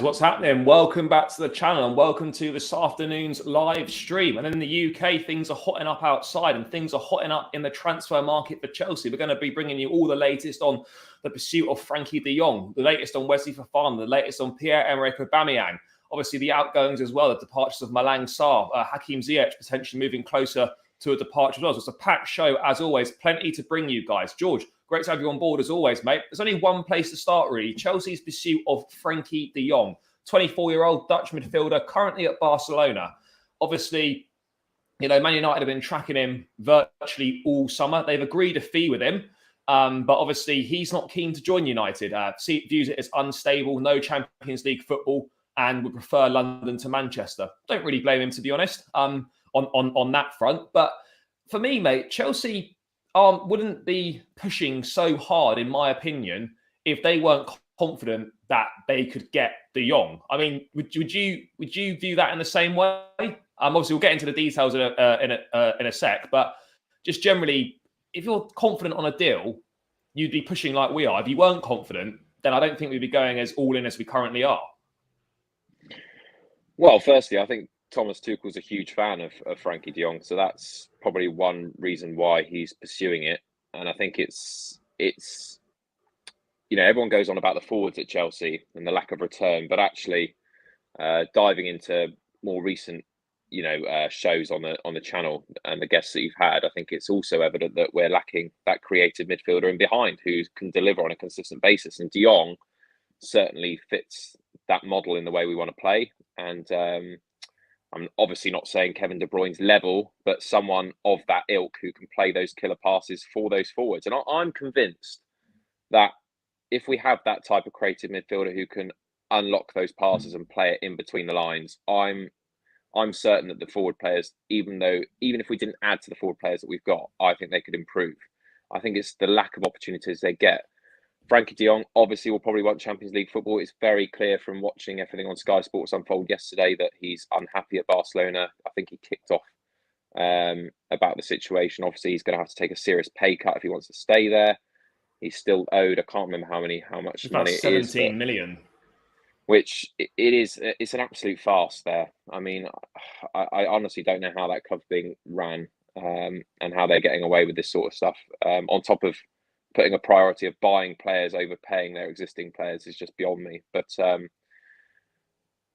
guys, what's happening? Welcome back to the channel and welcome to this afternoon's live stream. And in the UK, things are hotting up outside and things are hotting up in the transfer market for Chelsea. We're going to be bringing you all the latest on the pursuit of Frankie de Jong, the latest on Wesley Fofana, the latest on Pierre-Emerick Aubameyang. Obviously, the outgoings as well, the departures of Malang Sarr, Hakim Ziyech potentially moving closer to a departure as well. So it's a packed show, as always. Plenty to bring you guys. George, great to have you on board as always, mate. There's only one place to start, really. Chelsea's pursuit of Frankie de Jong, 24-year-old Dutch midfielder, currently at Barcelona. Obviously, you know, Man United have been tracking him virtually all summer. They've agreed a fee with him, but obviously he's not keen to join United. Views it as unstable, no Champions League football, and would prefer London to Manchester. Don't really blame him, to be honest, on that front. But for me, mate, Chelsea wouldn't be pushing so hard, in my opinion, if they weren't confident that they could get de Jong. I mean, would you view that in the same way? Obviously, we'll get into the details in a sec, but just generally, if you're confident on a deal, you'd be pushing like we are. If you weren't confident, then I don't think we'd be going as all in as we currently are. Well, firstly, I think Thomas Tuchel's a huge fan of Frankie de Jong, so that's probably one reason why he's pursuing it. And I think it's you know, everyone goes on about the forwards at Chelsea and the lack of return, but actually diving into more recent, you know, shows on the channel and the guests that you've had, I think it's also evident that we're lacking that creative midfielder in behind who can deliver on a consistent basis. And de Jong certainly fits that model in the way we want to play. And I'm obviously not saying Kevin De Bruyne's level, but someone of that ilk who can play those killer passes for those forwards. And I'm convinced that if we have that type of creative midfielder who can unlock those passes and play it in between the lines, I'm certain that the forward players, even if we didn't add to the forward players that we've got, I think they could improve. I think it's the lack of opportunities they get. Frankie de Jong obviously will probably want Champions League football. It's very clear from watching everything on Sky Sports unfold yesterday that he's unhappy at Barcelona. I think he kicked off about the situation. Obviously, he's going to have to take a serious pay cut if he wants to stay there. He's still owed, I can't remember how much it's money about it is. 17 million. Which it's an absolute farce there. I mean, I honestly don't know how that club's being ran and how they're getting away with this sort of stuff. On top of putting a priority of buying players over paying their existing players is just beyond me. But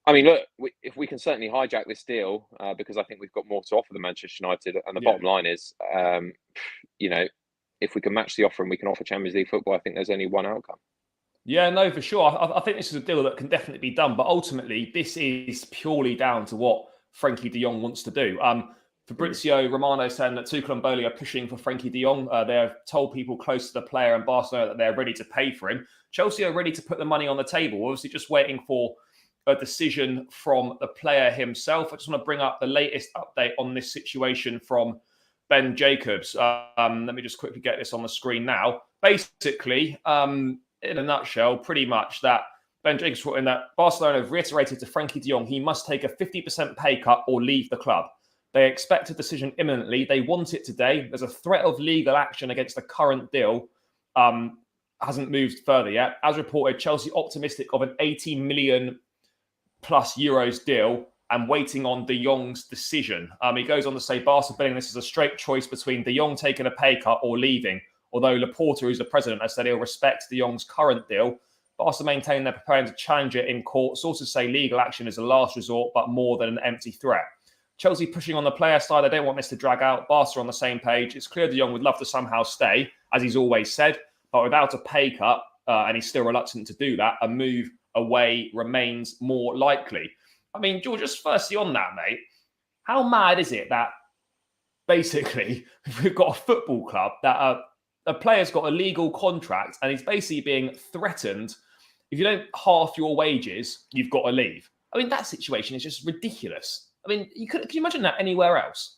I mean, look, if we can certainly hijack this deal, because I think we've got more to offer than Manchester United. And the bottom line is, you know, if we can match the offer and we can offer Champions League football, I think there's only one outcome. Yeah, no, for sure. I think this is a deal that can definitely be done. But ultimately, this is purely down to what Frankie de Jong wants to do. Fabrizio Romano saying that Tuchel and Bowley are pushing for Frankie de Jong. They've told people close to the player and Barcelona that they're ready to pay for him. Chelsea are ready to put the money on the table. Obviously, just waiting for a decision from the player himself. I just want to bring up the latest update on this situation from Ben Jacobs. Let me just quickly get this on the screen now. Basically, in a nutshell, pretty much that Ben Jacobs brought in that Barcelona have reiterated to Frankie de Jong he must take a 50% pay cut or leave the club. They expect a decision imminently. They want it today. There's a threat of legal action against the current deal. Hasn't moved further yet. As reported, Chelsea optimistic of an 80 million plus euros deal and waiting on de Jong's decision. He goes on to say Barca billing this is a straight choice between de Jong taking a pay cut or leaving. Although Laporta, who's the president, has said he'll respect de Jong's current deal. Barca maintain they're preparing to challenge it in court. Sources say legal action is a last resort, but more than an empty threat. Chelsea pushing on the player side. They don't want this to drag out. Barca on the same page. It's clear de Jong would love to somehow stay, as he's always said, but without a pay cut, and he's still reluctant to do that, a move away remains more likely. I mean, George, just firstly on that, mate, how mad is it that basically we've got a football club that a player's got a legal contract and he's basically being threatened. If you don't half your wages, you've got to leave. I mean, that situation is just ridiculous. I mean, can you imagine that anywhere else?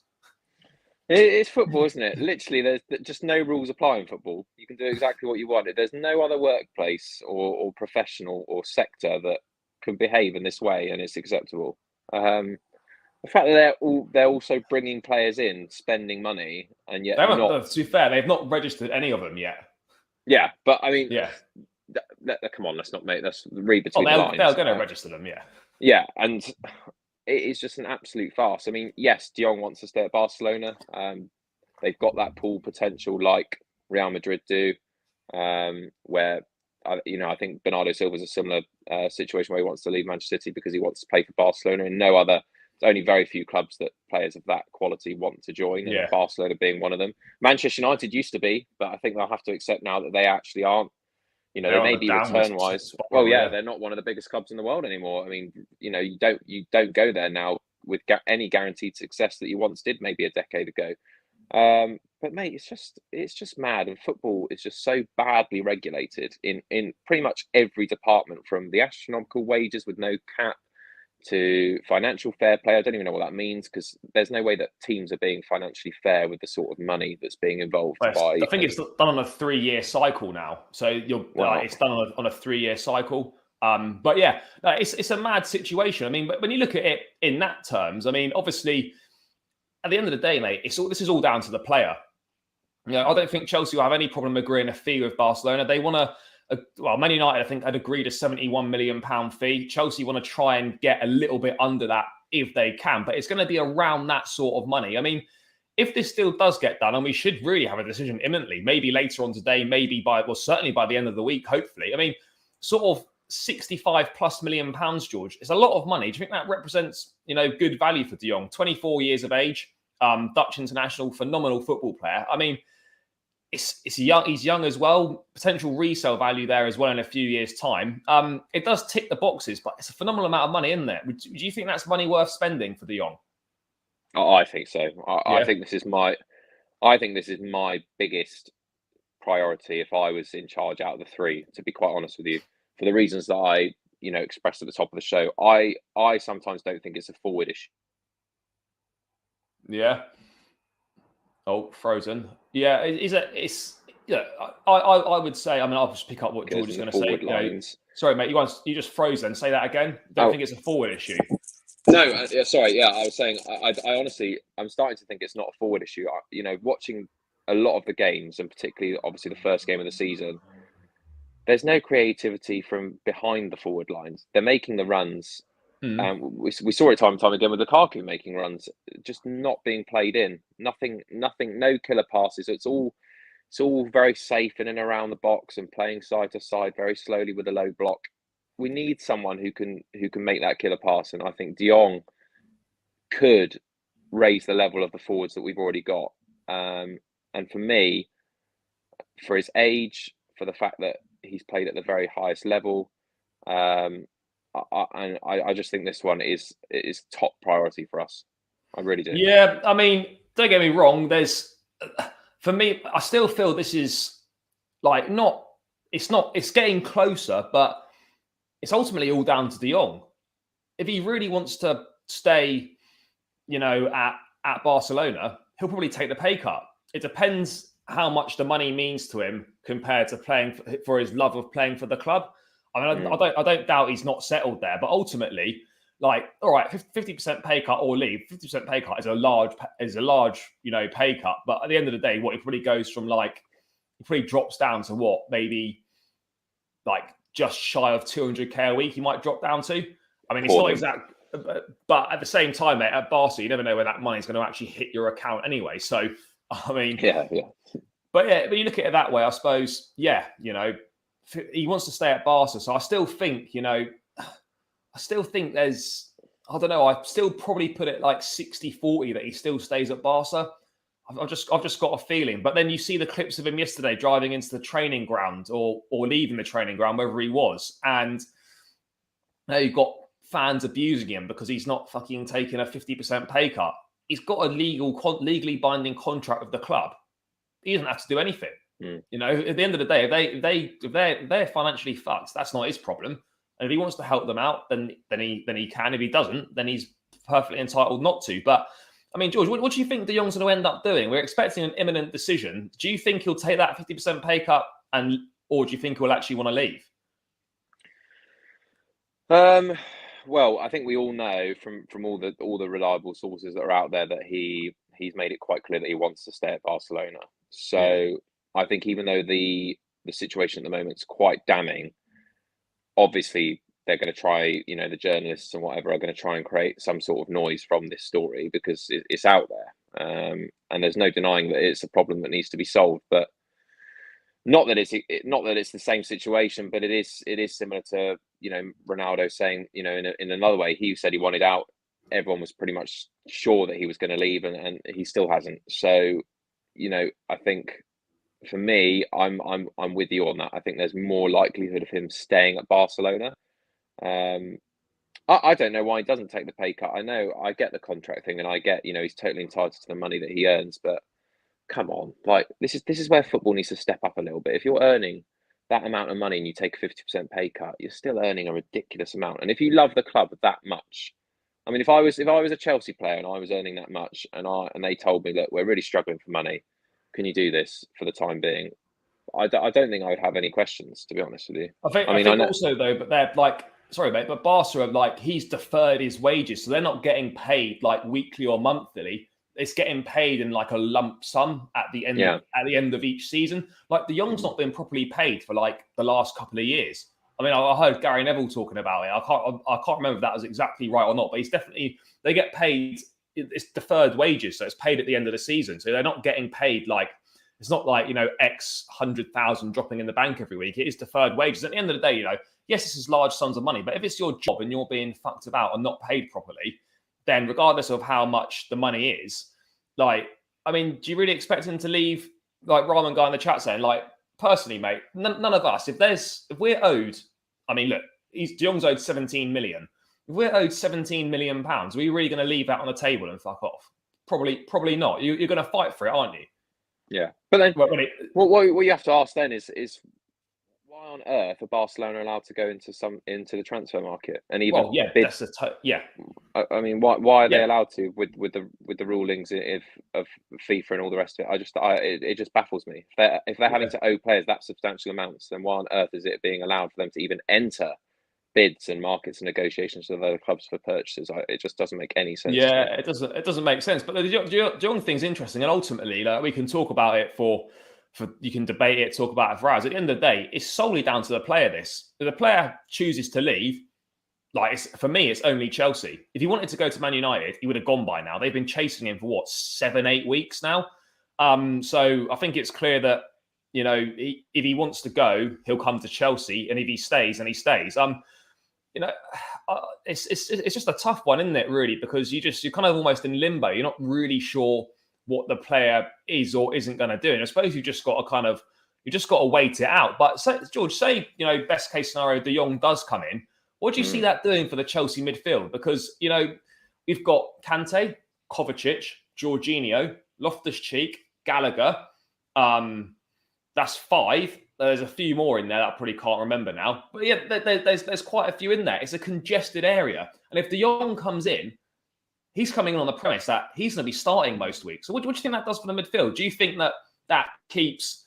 It's football, isn't it? Literally, there's just no rules apply in football. You can do exactly what you want. There's no other workplace or professional or sector that can behave in this way and it's acceptable. The fact that they're also bringing players in, spending money, and yet to be fair, they've not registered any of them yet. Yeah, but I mean, come on, let's read Oh, between the lines. they're going to register them, yeah. Yeah, and it is just an absolute farce. I mean, yes, De Jong wants to stay at Barcelona. They've got that pool potential like Real Madrid do, where I think Bernardo Silva's a similar situation where he wants to leave Manchester City because he wants to play for Barcelona, and there's only very few clubs that players of that quality want to join, and Barcelona being one of them. Manchester United used to be, but I think they'll have to accept now that they actually aren't. They may be return-wise. Well, yeah, they're not one of the biggest clubs in the world anymore. I mean, you don't go there now with any guaranteed success that you once did maybe a decade ago. But mate, it's just mad, and football is just so badly regulated in pretty much every department, from the astronomical wages with no cap to financial fair play. I don't even know what that means, because there's no way that teams are being financially fair with the sort of money that's being involved. I think it's done on a 3-year cycle now, so it's done on a 3-year cycle. But yeah, it's a mad situation. I mean, but when you look at it in that terms, I mean, obviously, at the end of the day, mate, this is all down to the player. I don't think Chelsea will have any problem agreeing a fee with Barcelona. They want to. Man United, I think, had agreed a £71 million fee. Chelsea want to try and get a little bit under that if they can, but it's going to be around that sort of money. I mean, if this deal does get done, and we should really have a decision imminently, maybe later on today, maybe certainly by the end of the week, hopefully. I mean, sort of £65+ million, George. It's a lot of money. Do you think that represents, good value for De Jong? 24 years of age, Dutch international, phenomenal football player. I mean, he's young as well. Potential resale value there as well in a few years' time. It does tick the boxes, but it's a phenomenal amount of money, isn't it? Do you think that's money worth spending for De Jong? Oh, I think so. I think this is my biggest priority if I was in charge out of the three. To be quite honest with you, for the reasons that I expressed at the top of the show, I sometimes don't think it's a forward issue. Yeah. Oh, frozen. Yeah, I would say. I mean, I'll just pick up what George is going to say. Sorry, mate. You just froze. Then say that again. Don't think it's a forward issue. No, sorry. Yeah, I was saying. I honestly, I'm starting to think it's not a forward issue. Watching a lot of the games, and particularly, obviously, the first game of the season, there's no creativity from behind the forward lines. They're making the runs. We saw it time and time again with Lukaku making runs, just not being played in. Nothing. No killer passes. It's all very safe in and around the box and playing side to side very slowly with a low block. We need someone who can make that killer pass, and I think De Jong could raise the level of the forwards that we've already got. And for me, for his age, for the fact that he's played at the very highest level, I just think this one is top priority for us. I really do. Yeah, I mean, don't get me wrong. For me, I still feel this is it's getting closer, but it's ultimately all down to De Jong. If he really wants to stay, at Barcelona, he'll probably take the pay cut. It depends how much the money means to him compared to playing for his love of playing for the club. I mean, I don't doubt he's not settled there, but ultimately, all right, 50% pay cut or leave. 50% pay cut is a large, pay cut. But at the end of the day, it probably goes from it probably drops down to what, maybe just shy of 200k a week. He might drop down to. I mean, it's not exact, but at the same time, mate, at Barca, you never know when that money is going to actually hit your account anyway. So, I mean, yeah. But yeah, but you look at it that way, I suppose. Yeah, he wants to stay at Barca, so I still think, there's, I don't know, I still probably put it 60-40 that he still stays at Barca. I've just got a feeling. But then you see the clips of him yesterday driving into the training ground or leaving the training ground, wherever he was, and now you've got fans abusing him because he's not fucking taking a 50% pay cut. He's got a legally binding contract with the club. He doesn't have to do anything. At the end of the day, if they're financially fucked, that's not his problem. And if he wants to help them out, then he can. If he doesn't, then he's perfectly entitled not to. But I mean, George, what do you think De Jong's going to end up doing? We're expecting an imminent decision. Do you think he'll take that 50% pay cut, or do you think he'll actually want to leave? Well, I think we all know from all the reliable sources that are out there that he's made it quite clear that he wants to stay at Barcelona. So I think even though the situation at the moment is quite damning, obviously they're going to try, the journalists and whatever are going to try and create some sort of noise from this story because it's out there, and there's no denying that it's a problem that needs to be solved. But not that it's the same situation, but it is similar to Ronaldo saying, in another way, he said he wanted out. Everyone was pretty much sure that he was going to leave, and he still hasn't. So, I think for me, I'm with you on that. I think there's more likelihood of him staying at Barcelona. I don't know why he doesn't take the pay cut. I get the contract thing, and I get he's totally entitled to the money that he earns, but come on, like this is where football needs to step up a little bit. If you're earning that amount of money and you take a 50% pay cut, you're still earning a ridiculous amount. And if you love the club that much, I mean, if I was a Chelsea player and I was earning that much, and they told me, look, we're really struggling for money, can you do this for the time being? I don't think I would have any questions, to be honest with you. I think also though, but they're like, sorry mate, but Barca are like, he's deferred his wages, so they're not getting paid like weekly or monthly. It's getting paid in like a lump sum at the end of each season. Like De Jong's not been properly paid for like the last couple of years. I mean, I heard Gary Neville talking about it. I can't remember if that was exactly right or not, but they get paid. It's deferred wages, so it's paid at the end of the season. So they're not getting paid like, it's not like X 100,000 dropping in the bank every week. It is deferred wages. At the end of the day, yes, this is large sums of money, but if it's your job and you're being fucked about and not paid properly, then regardless of how much the money is, like, I mean, do you really expect him to leave? Like Rahman guy in the chat saying, like, personally, mate, none of us, if we're owed, I mean, look, De Jong's owed 17 million. If we're owed 17 million pounds, are you really going to leave that on the table and fuck off? Probably not. You're going to fight for it, aren't you? Yeah. But then what you have to ask then is why on earth are Barcelona allowed to go into the transfer market and even bid? I mean, why are they allowed to with the rulings of FIFA and all the rest of it? It just baffles me. If they're having to owe players that substantial amounts, then why on earth is it being allowed for them to even enter bids and markets and negotiations with other clubs for purchases? It just doesn't make any sense. Yeah, it doesn't make sense. But the De Jong thing's interesting, and ultimately, like, we can talk about it for you can debate it, talk about it for hours. At the end of the day, it's solely down to the player. If the player chooses to leave, like, for me, it's only Chelsea. If he wanted to go to Man United, he would have gone by now. They've been chasing him for 7-8 weeks now. So I think it's clear that if he wants to go, he'll come to Chelsea, and if he stays, then he stays. It's just a tough one, isn't it? Really, because you're kind of almost in limbo. You're not really sure what the player is or isn't going to do, and I suppose you just got to wait it out. But George, say best case scenario, De Jong does come in. What do you see that doing for the Chelsea midfield? Because we've got Kante, Kovacic, Jorginho, Loftus-Cheek, Gallagher. That's 5. There's a few more in there that I probably can't remember now. But yeah, there's quite a few in there. It's a congested area. And if De Jong comes in, he's coming in on the premise that he's going to be starting most weeks. So what do you think that does for the midfield? Do you think that keeps...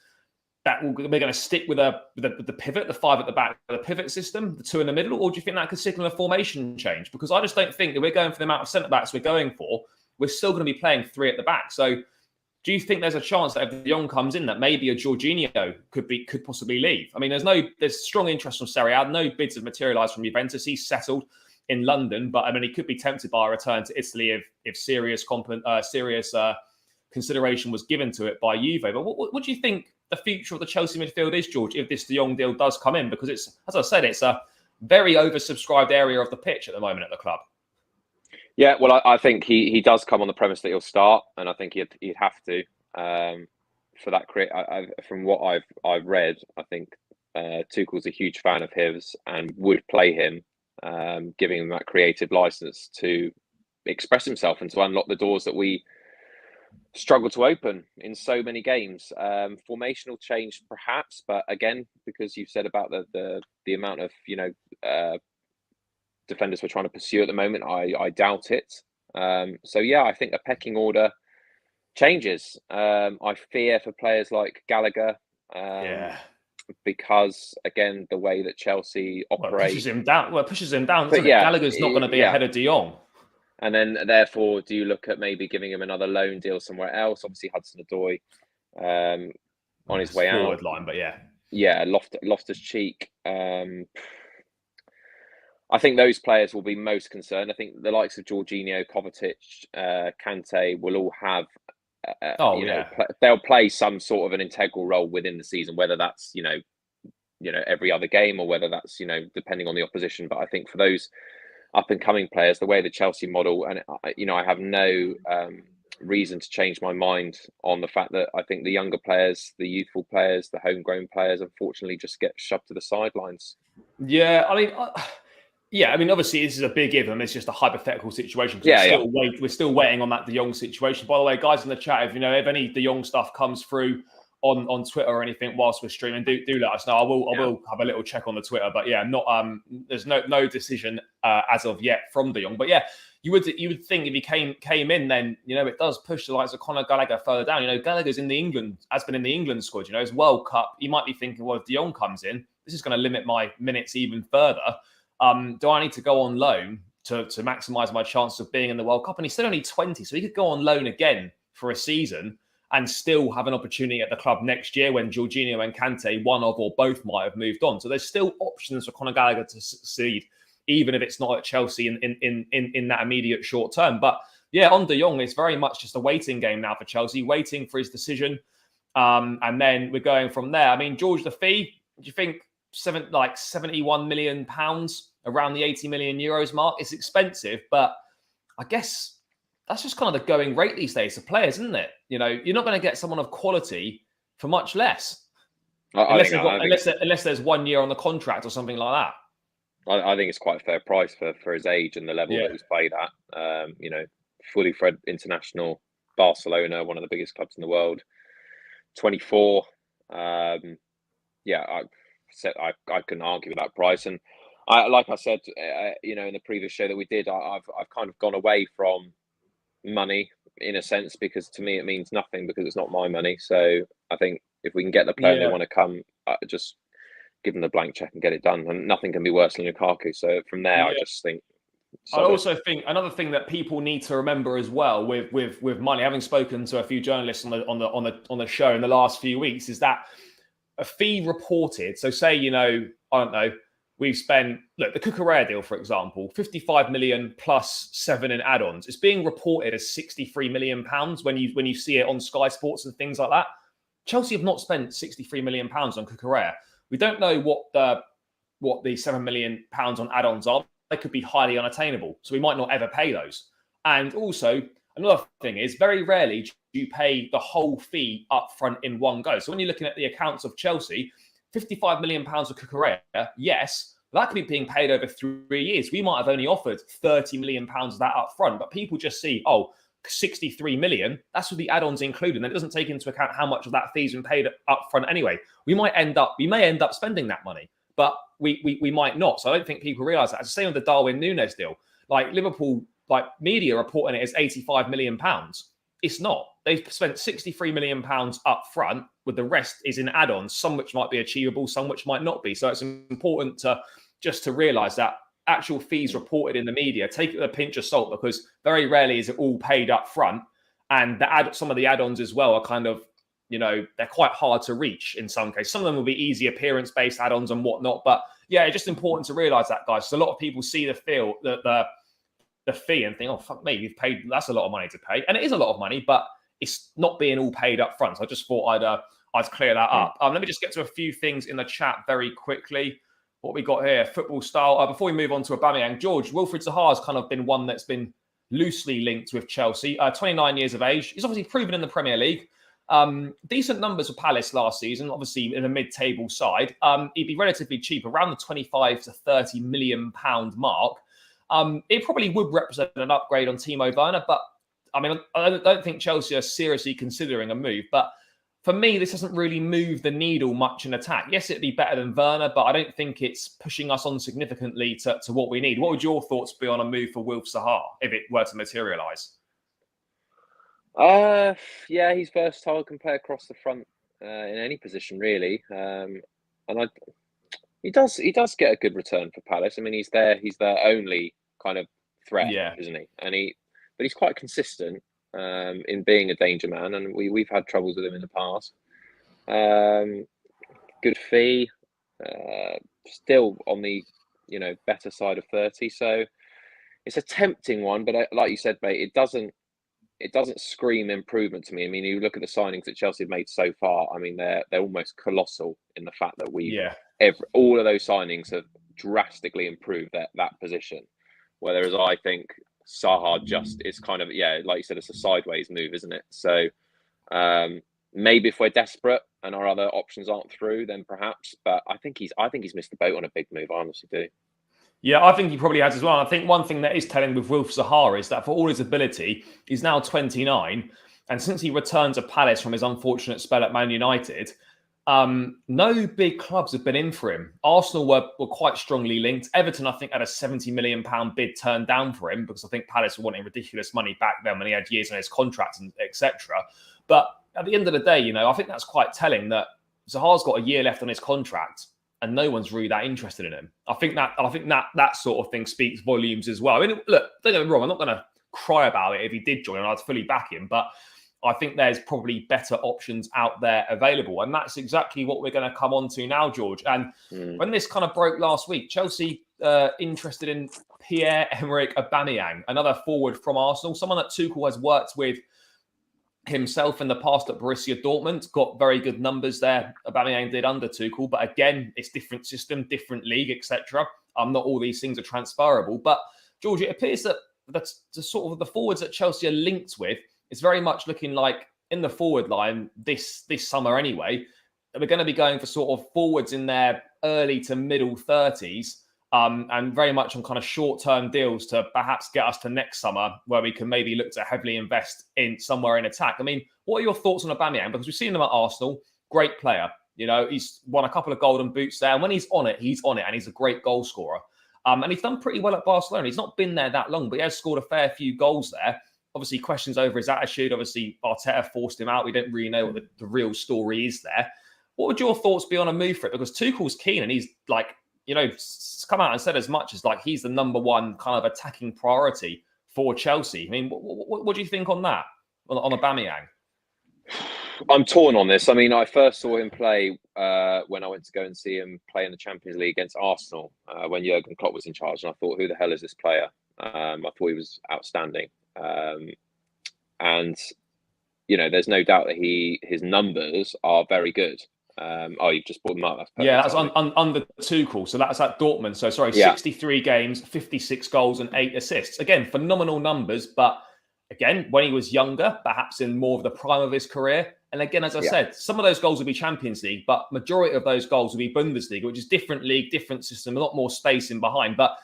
we're going to stick with the pivot, the 5 at the back, the pivot system, the 2 in the middle, or do you think that could signal a formation change? Because I just don't think that we're going for the amount of centre-backs we're going for. We're still going to be playing 3 at the back. So do you think there's a chance that if De Jong comes in, that maybe a Jorginho could possibly leave? I mean, there's strong interest from Serie A. No bids have materialised from Juventus. He's settled in London, but I mean, he could be tempted by a return to Italy if serious consideration was given to it by Juve. But what do you think the future of the Chelsea midfield is, George, if this De Jong deal does come in? Because it's, as I said, it's a very oversubscribed area of the pitch at the moment at the club. Yeah, well, I think he does come on the premise that he'll start, and I think he'd have to for that. From what I've read, I think Tuchel's a huge fan of his and would play him, giving him that creative license to express himself and to unlock the doors that we struggle to open in so many games. Formational change, perhaps, but again, because you've said about the amount of defenders we're trying to pursue at the moment, I doubt it. So yeah, I think a pecking order changes. I fear for players like Gallagher, because again, the way that Chelsea operate pushes him down. Well, it pushes him down. Doesn't it? Gallagher's not going to be ahead of De Jong. And then, therefore, do you look at maybe giving him another loan deal somewhere else? Obviously, Hudson-Odoi on his way out. Forward line, but yeah. Yeah, Loftus-Cheek. I think those players will be most concerned. I think the likes of Jorginho, Kovacic, Kante will all have, they'll play some sort of an integral role within the season, whether that's every other game or whether that's depending on the opposition. But I think for those up and coming players, the way the Chelsea model, and I have no reason to change my mind on the fact that I think the younger players, the youthful players, the homegrown players, unfortunately, just get shoved to the sidelines. Yeah, I mean, obviously, this is a big if, and it's just a hypothetical situation. We're still waiting on that De Jong situation. By the way, guys in the chat, if any De Jong stuff comes through on Twitter or anything whilst we're streaming, do let us know. I will have a little check on the Twitter. But yeah, there's no decision as of yet from De Jong. But yeah, you would think if he came in, then it does push the likes of Conor Gallagher further down. Gallagher's has been in the England squad. His World Cup. You might be thinking, well, if De Jong comes in, this is going to limit my minutes even further. Do I need to go on loan to maximise my chance of being in the World Cup? And he's still only 20, so he could go on loan again for a season and still have an opportunity at the club next year when Jorginho and Kante, one of or both, might have moved on. So there's still options for Conor Gallagher to succeed, even if it's not at Chelsea in that immediate short term. But yeah, on De Jong, it's very much just a waiting game now for Chelsea, waiting for his decision. And then we're going from there. I mean, George, the fee, do you think 71 million pounds, around the 80 million euros mark? It's expensive, but I guess that's just kind of the going rate these days for players, isn't it? You're not going to get someone of quality for much less, unless there's 1 year on the contract or something like that. I think it's quite a fair price for his age and the level that he's played at. Fully fed international, Barcelona, one of the biggest clubs in the world. 24. I couldn't argue with that price, and like I said, in the previous show that we did, I've kind of gone away from money in a sense, because to me it means nothing because it's not my money. So I think if we can get the player they want to come, just give them the blank check and get it done, and nothing can be worse than Lukaku. So from there, I just think. I also think another thing that people need to remember as well with money, having spoken to a few journalists on the show in the last few weeks, is that a fee reported. So say, I don't know, we've spent, the Cucurella deal, for example, 55 million plus 7 in add-ons. It's being reported as 63 million pounds when you see it on Sky Sports and things like that. Chelsea have not spent 63 million pounds on Cucurella. We don't know what the 7 million pounds on add-ons are. They could be highly unattainable, so we might not ever pay those. And also, another thing is, very rarely do you pay the whole fee up front in one go. So when you're looking at the accounts of Chelsea, 55 million pounds of Cucurella, yes, that could be being paid over 3 years. We might have only offered 30 million pounds of that up front, but people just see, 63 million, that's with the add-ons included. And it doesn't take into account how much of that fee's been paid up front anyway. We may end up spending that money, but we might not. So I don't think people realise that. It's the same with the Darwin Núñez deal. Like Liverpool, media reporting it as 85 million pounds. It's not. They've spent 63 million pounds up front, with the rest is in add-ons, some which might be achievable, some which might not be. So it's important to realise that actual fees reported in the media, take it with a pinch of salt, because very rarely is it all paid up front. And some of the add-ons as well are kind of, they're quite hard to reach in some cases. Some of them will be easy appearance-based add-ons and whatnot. But yeah, it's just important to realise that, guys. So a lot of people see the fee and think, oh, fuck me, you've paid, that's a lot of money to pay. And it is a lot of money, but it's not being all paid up front. So I just thought I'd clear that up. Let me just get to a few things in the chat very quickly. What we got here, football style. Before we move on to Aubameyang, George, Wilfried Zaha has kind of been one that's been loosely linked with Chelsea. 29 years of age. He's obviously proven in the Premier League. Decent numbers for Palace last season, obviously in a mid-table side. He'd be relatively cheap, around the 25 to 30 million pound mark. It probably would represent an upgrade on Timo Werner, but I mean, I don't think Chelsea are seriously considering a move. But for me, this doesn't really move the needle much in attack. Yes, it'd be better than Werner, but I don't think it's pushing us on significantly to what we need. What would your thoughts be on a move for Wilf Zaha if it were to materialise? Yeah, he's versatile, can play across the front in any position really, and he does get a good return for Palace. I mean, he's their only kind of threat, isn't he? But he's quite consistent in being a danger man, and we've had troubles with him in the past. Good fee, still on the better side of 30. So it's a tempting one, but like you said, mate, it doesn't scream improvement to me. I mean, you look at the signings that Chelsea have made so far. I mean, they're almost colossal in the fact that all of those signings have drastically improved that position. Whereas I think Zaha just is kind of, like you said, it's a sideways move, isn't it? So maybe if we're desperate and our other options aren't through, then perhaps. But I think he's missed the boat on a big move. I honestly do. Yeah, I think he probably has as well. I think one thing that is telling with Wilfried Zaha is that for all his ability, he's now 29. And since he returned to Palace from his unfortunate spell at Man United, no big clubs have been in for him. Arsenal were quite strongly linked. Everton, I think, had a £70 million bid turned down for him because I think Palace were wanting ridiculous money back then when he had years on his contract and etc. But at the end of the day, I think that's quite telling that Zaha's got a year left on his contract and no one's really that interested in him. I think that sort of thing speaks volumes as well. I mean, look, don't get me wrong, I'm not going to cry about it if he did join and I'd fully back him, but I think there's probably better options out there available. And that's exactly what we're going to come on to now, George. And when this kind of broke last week, Chelsea interested in Pierre-Emerick Aubameyang, another forward from Arsenal, someone that Tuchel has worked with himself in the past at Borussia Dortmund, got very good numbers there. Aubameyang did under Tuchel, but again, it's different system, different league, etc. Not all these things are transferable. But George, it appears that that's the sort of the forwards that Chelsea are linked with. It's very much looking like in the forward line this summer anyway, we're going to be going for sort of forwards in their early to middle 30s and very much on kind of short-term deals to perhaps get us to next summer where we can maybe look to heavily invest in somewhere in attack. I mean, what are your thoughts on Aubameyang? Because we've seen him at Arsenal, great player. He's won a couple of golden boots there. And when he's on it, and he's a great goal scorer. And he's done pretty well at Barcelona. He's not been there that long, but he has scored a fair few goals there. Obviously, questions over his attitude. Obviously, Arteta forced him out. We don't really know what the real story is there. What would your thoughts be on a move for it? Because Tuchel's keen and he's like, come out and said as much as like he's the number one kind of attacking priority for Chelsea. I mean, what do you think on that, on Aubameyang? I'm torn on this. I mean, I first saw him play when I went to go and see him play in the Champions League against Arsenal when Jurgen Klopp was in charge. And I thought, who the hell is this player? I thought he was outstanding. And there's no doubt that his numbers are very good. You've just brought them up. That's yeah, that's under Tuchel. So that's at Dortmund. So 63 games, 56 goals and 8 assists. Again, phenomenal numbers. But again, when he was younger, perhaps in more of the prime of his career. And again, as I said, some of those goals will be Champions League, but majority of those goals will be Bundesliga, which is different league, different system, a lot more space in behind. But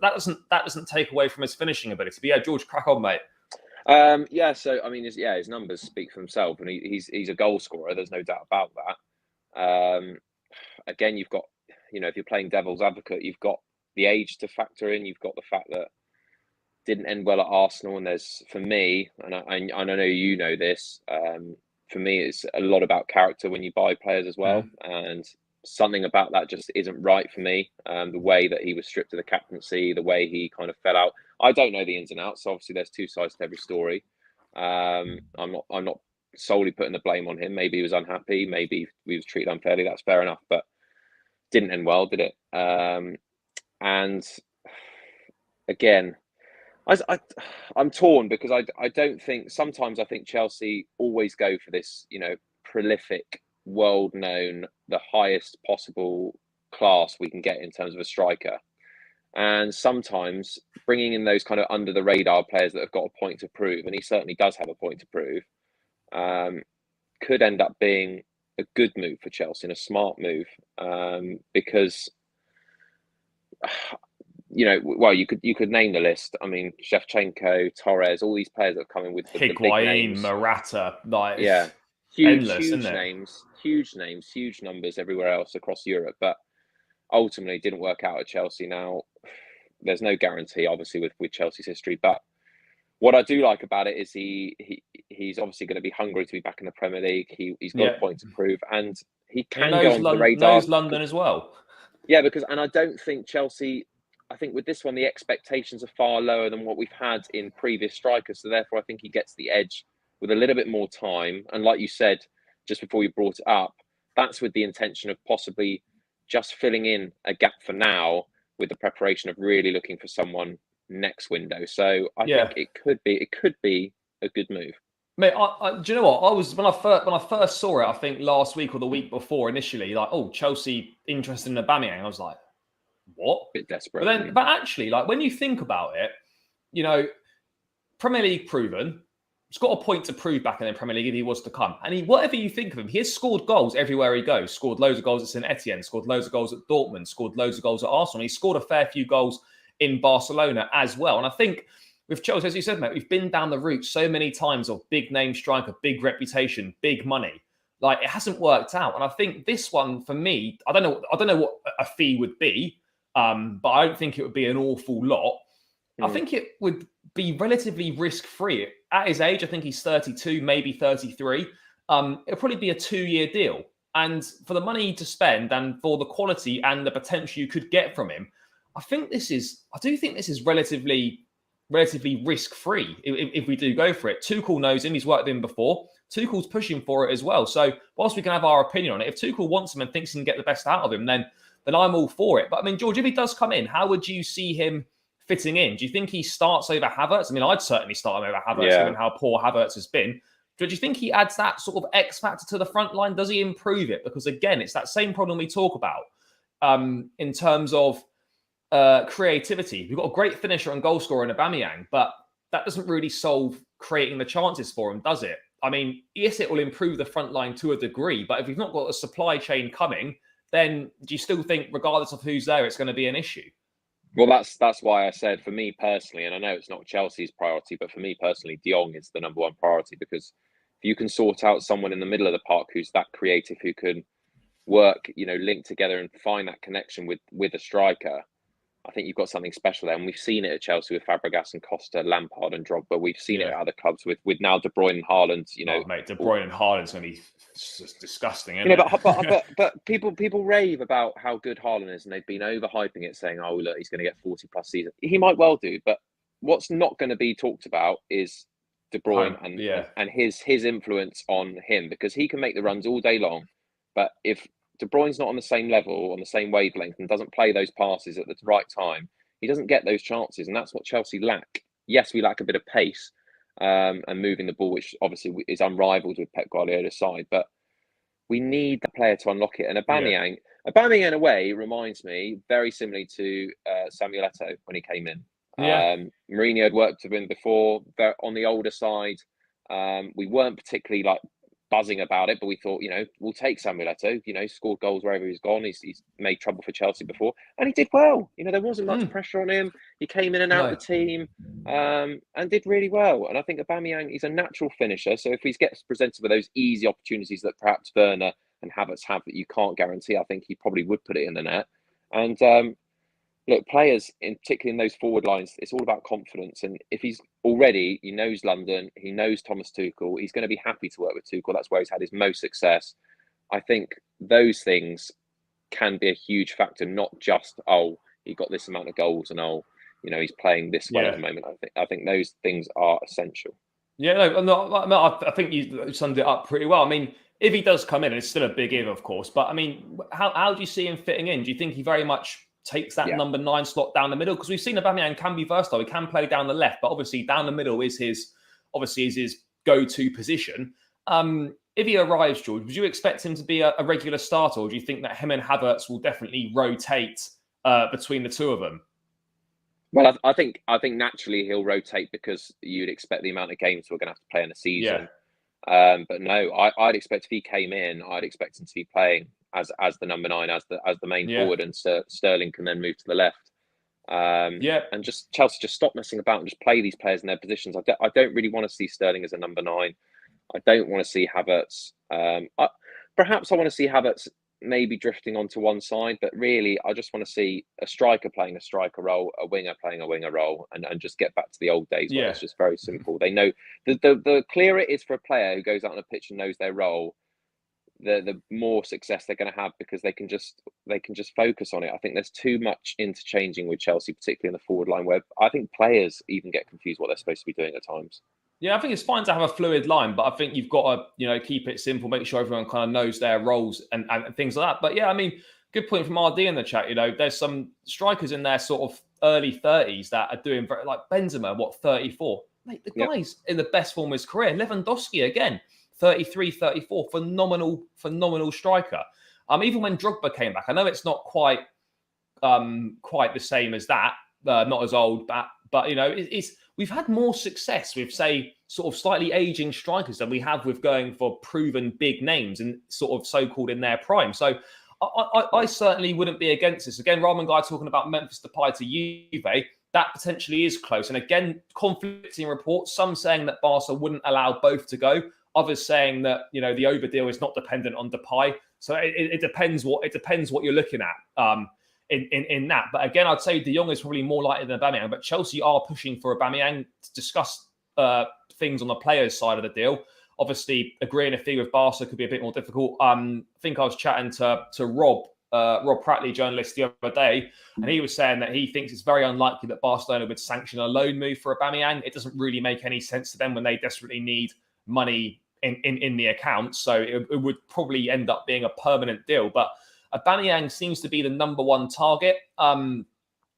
that doesn't take away from his finishing ability. But yeah, George, crack on, mate. So I mean, his numbers speak for himself, and he's a goal scorer. There's no doubt about that. Again, you've got, if you're playing devil's advocate, you've got the age to factor in. You've got the fact that didn't end well at Arsenal, and there's, for me, and I know you know this. For me, it's a lot about character when you buy players as well, and something about that just isn't right for me. The way that he was stripped of the captaincy, the way he kind of fell out. I don't know the ins and outs. So obviously, there's two sides to every story. I'm not solely putting the blame on him. Maybe he was unhappy. Maybe we was treated unfairly. That's fair enough. But didn't end well, did it? And again, I'm torn because I don't think. Sometimes I think Chelsea always go for this, prolific, world-known, the highest possible class we can get in terms of a striker. And sometimes bringing in those kind of under the radar players that have got a point to prove, and he certainly does have a point to prove, could end up being a good move for Chelsea and a smart move, because you could name the list. I mean, Shevchenko, Torres, all these players that have come in with the big names. Morata, huge names, huge numbers everywhere else across Europe, but ultimately it didn't work out at Chelsea. Now, there's no guarantee, obviously, with Chelsea's history, but what I do like about it is he's obviously going to be hungry to be back in the Premier League. He's got a point to prove, and he can go on the radar. Knows London as well. Yeah, and I don't think Chelsea. I think with this one, the expectations are far lower than what we've had in previous strikers. So therefore, I think he gets the edge with a little bit more time. And like you said, just before you brought it up, that's with the intention of possibly just filling in a gap for now with the preparation of really looking for someone next window. So I Yeah. think it could be a good move. Mate, do you know what? I was when I first saw it, I think last week or the week before, initially, like, oh, Chelsea interested in Aubameyang. I was like, what? Bit desperate. But actually, like, when you think about it, you know, Premier League proven. He's got a point to prove back in the Premier League if he was to come. And whatever you think of him, he has scored goals everywhere he goes. Scored loads of goals at St Etienne, scored loads of goals at Dortmund, scored loads of goals at Arsenal. He scored a fair few goals in Barcelona as well. And I think with Chelsea, as you said, mate, we've been down the route so many times of big name striker, big reputation, big money. Like, it hasn't worked out. And I think this one, for me, I don't know what a fee would be, but I don't think it would be an awful lot. I think it would be relatively risk-free. At his age, I think he's 32, maybe 33. It'll probably be a 2-year deal. And for the money to spend and for the quality and the potential you could get from him, I do think this is relatively risk-free if we do go for it. Tuchel knows him. He's worked with him before. Tuchel's pushing for it as well. So whilst we can have our opinion on it, if Tuchel wants him and thinks he can get the best out of him, then I'm all for it. But I mean, George, if he does come in, how would you see him fitting in? Do you think he starts over Havertz? I mean, I'd certainly start him over Havertz, given how poor Havertz has been. Do you think he adds that sort of X factor to the front line? Does he improve it? Because again, it's that same problem we talk about in terms of creativity. We've got a great finisher and goal scorer in Aubameyang, but that doesn't really solve creating the chances for him, does it? I mean, yes, it will improve the front line to a degree, but if we've not got a supply chain coming, then do you still think, regardless of who's there, it's going to be an issue? Well, that's why I said, for me personally, and I know it's not Chelsea's priority, but for me personally, De Jong is the number one priority, because if you can sort out someone in the middle of the park who's that creative, who can work, link together and find that connection with a striker, I think you've got something special there. And we've seen it at Chelsea with Fabregas and Costa, Lampard and Drogba. We've seen it at other clubs with now De Bruyne and Haaland. Mate, De Bruyne and Haaland's going to be just disgusting, isn't it? But people rave about how good Haaland is, and they've been overhyping it, saying, "Oh, look, he's going to get 40+ seasons." He might well do, but what's not going to be talked about is De Bruyne and his influence on him, because he can make the runs all day long, but if De Bruyne's not on the same level, on the same wavelength, and doesn't play those passes at the right time, he doesn't get those chances, and that's what Chelsea lack. Yes, we lack a bit of pace and moving the ball, which obviously is unrivaled with Pep Guardiola's side, but we need the player to unlock it. And Aubameyang, in a way, reminds me very similarly to Samuel Eto'o when he came in. Mourinho had worked with him before. They're on the older side. We weren't particularly buzzing about it, but we thought, we'll take Samuel Eto'o. Scored goals wherever he's gone. He's made trouble for Chelsea before, and he did well. There wasn't much pressure on him. He came in and out of the team and did really well. And I think Aubameyang is a natural finisher. So if he gets presented with those easy opportunities that perhaps Werner and Havertz have that you can't guarantee, I think he probably would put it in the net. And look, players, particularly in those forward lines, it's all about confidence. And if he knows London, he knows Thomas Tuchel, he's going to be happy to work with Tuchel. That's where he's had his most success. I think those things can be a huge factor, not just, he got this amount of goals and he's playing this way at the moment. I think those things are essential. Yeah, I think you summed it up pretty well. I mean, if he does come in, it's still a big if, of course. But I mean, how do you see him fitting in? Do you think he very much takes that number 9 slot down the middle? Because we've seen Aubameyang can be versatile. He can play down the left, but obviously down the middle is his go-to position. If he arrives, George, would you expect him to be a regular starter, or do you think that him and Havertz will definitely rotate between the two of them? Well, I think naturally he'll rotate, because you'd expect the amount of games we're going to have to play in a season. But no, I'd expect if he came in, I'd expect him to be playing as the number 9, as the main forward, and Sterling can then move to the left. And just Chelsea just stop messing about and just play these players in their positions. I don't really want to see Sterling as a number 9. I don't want to see Havertz. Perhaps I want to see Havertz maybe drifting onto one side, but really I just want to see a striker playing a striker role, a winger playing a winger role, and just get back to the old days where it's just very simple. They know the clearer it is for a player who goes out on a pitch and knows their role, the more success they're going to have, because they can just focus on it. I think there's too much interchanging with Chelsea, particularly in the forward line, where I think players even get confused what they're supposed to be doing at times. Yeah, I think it's fine to have a fluid line, but I think you've got to, keep it simple, make sure everyone kind of knows their roles and things like that. But yeah, I mean, good point from RD in the chat. There's some strikers in their sort of early 30s that are doing very, like Benzema, 34? Mate, the guy's in the best form of his career. Lewandowski, again, 33, 34. Phenomenal striker. Even when Drogba came back, I know it's not quite the same as that, not as old, but we've had more success with, say, sort of slightly aging strikers than we have with going for proven big names and sort of so-called in their prime. So I certainly wouldn't be against this. Again, Ramen Guy talking about Memphis Depay to Juve, that potentially is close. And again, conflicting reports, some saying that Barca wouldn't allow both to go, others saying that, the Oba deal is not dependent on Depay. So it depends what you're looking at. In that. But again, I'd say De Jong is probably more likely than Aubameyang, but Chelsea are pushing for Aubameyang to discuss things on the players' side of the deal. Obviously, agreeing a fee with Barca could be a bit more difficult. I think I was chatting to Rob Prattley, journalist, the other day, and he was saying that he thinks it's very unlikely that Barcelona would sanction a loan move for Aubameyang. It doesn't really make any sense to them when they desperately need money in the account. So it would probably end up being a permanent deal. But Aubameyang seems to be the number one target.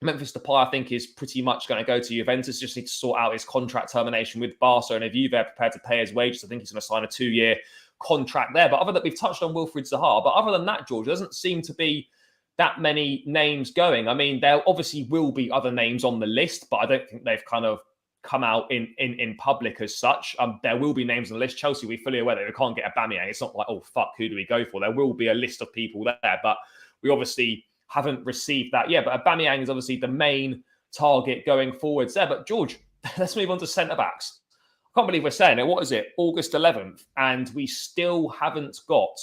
Memphis Depay, I think, is pretty much going to go to Juventus. Just need to sort out his contract termination with Barca. And if Juve are prepared to pay his wages, I think he's going to sign a 2-year contract there. But other than, we've touched on Wilfried Zaha, but other than that, George, there doesn't seem to be that many names going. I mean, there obviously will be other names on the list, but I don't think they've kind of come out in public as such. There will be names on the list. Chelsea, we're fully aware that we can't get Aubameyang. It's not like, oh, fuck, who do we go for? There will be a list of people there, but we obviously haven't received that yet. But Aubameyang is obviously the main target going forwards there. But George, let's move on to centre-backs. I can't believe we're saying it. What is it? August 11th. And we still haven't got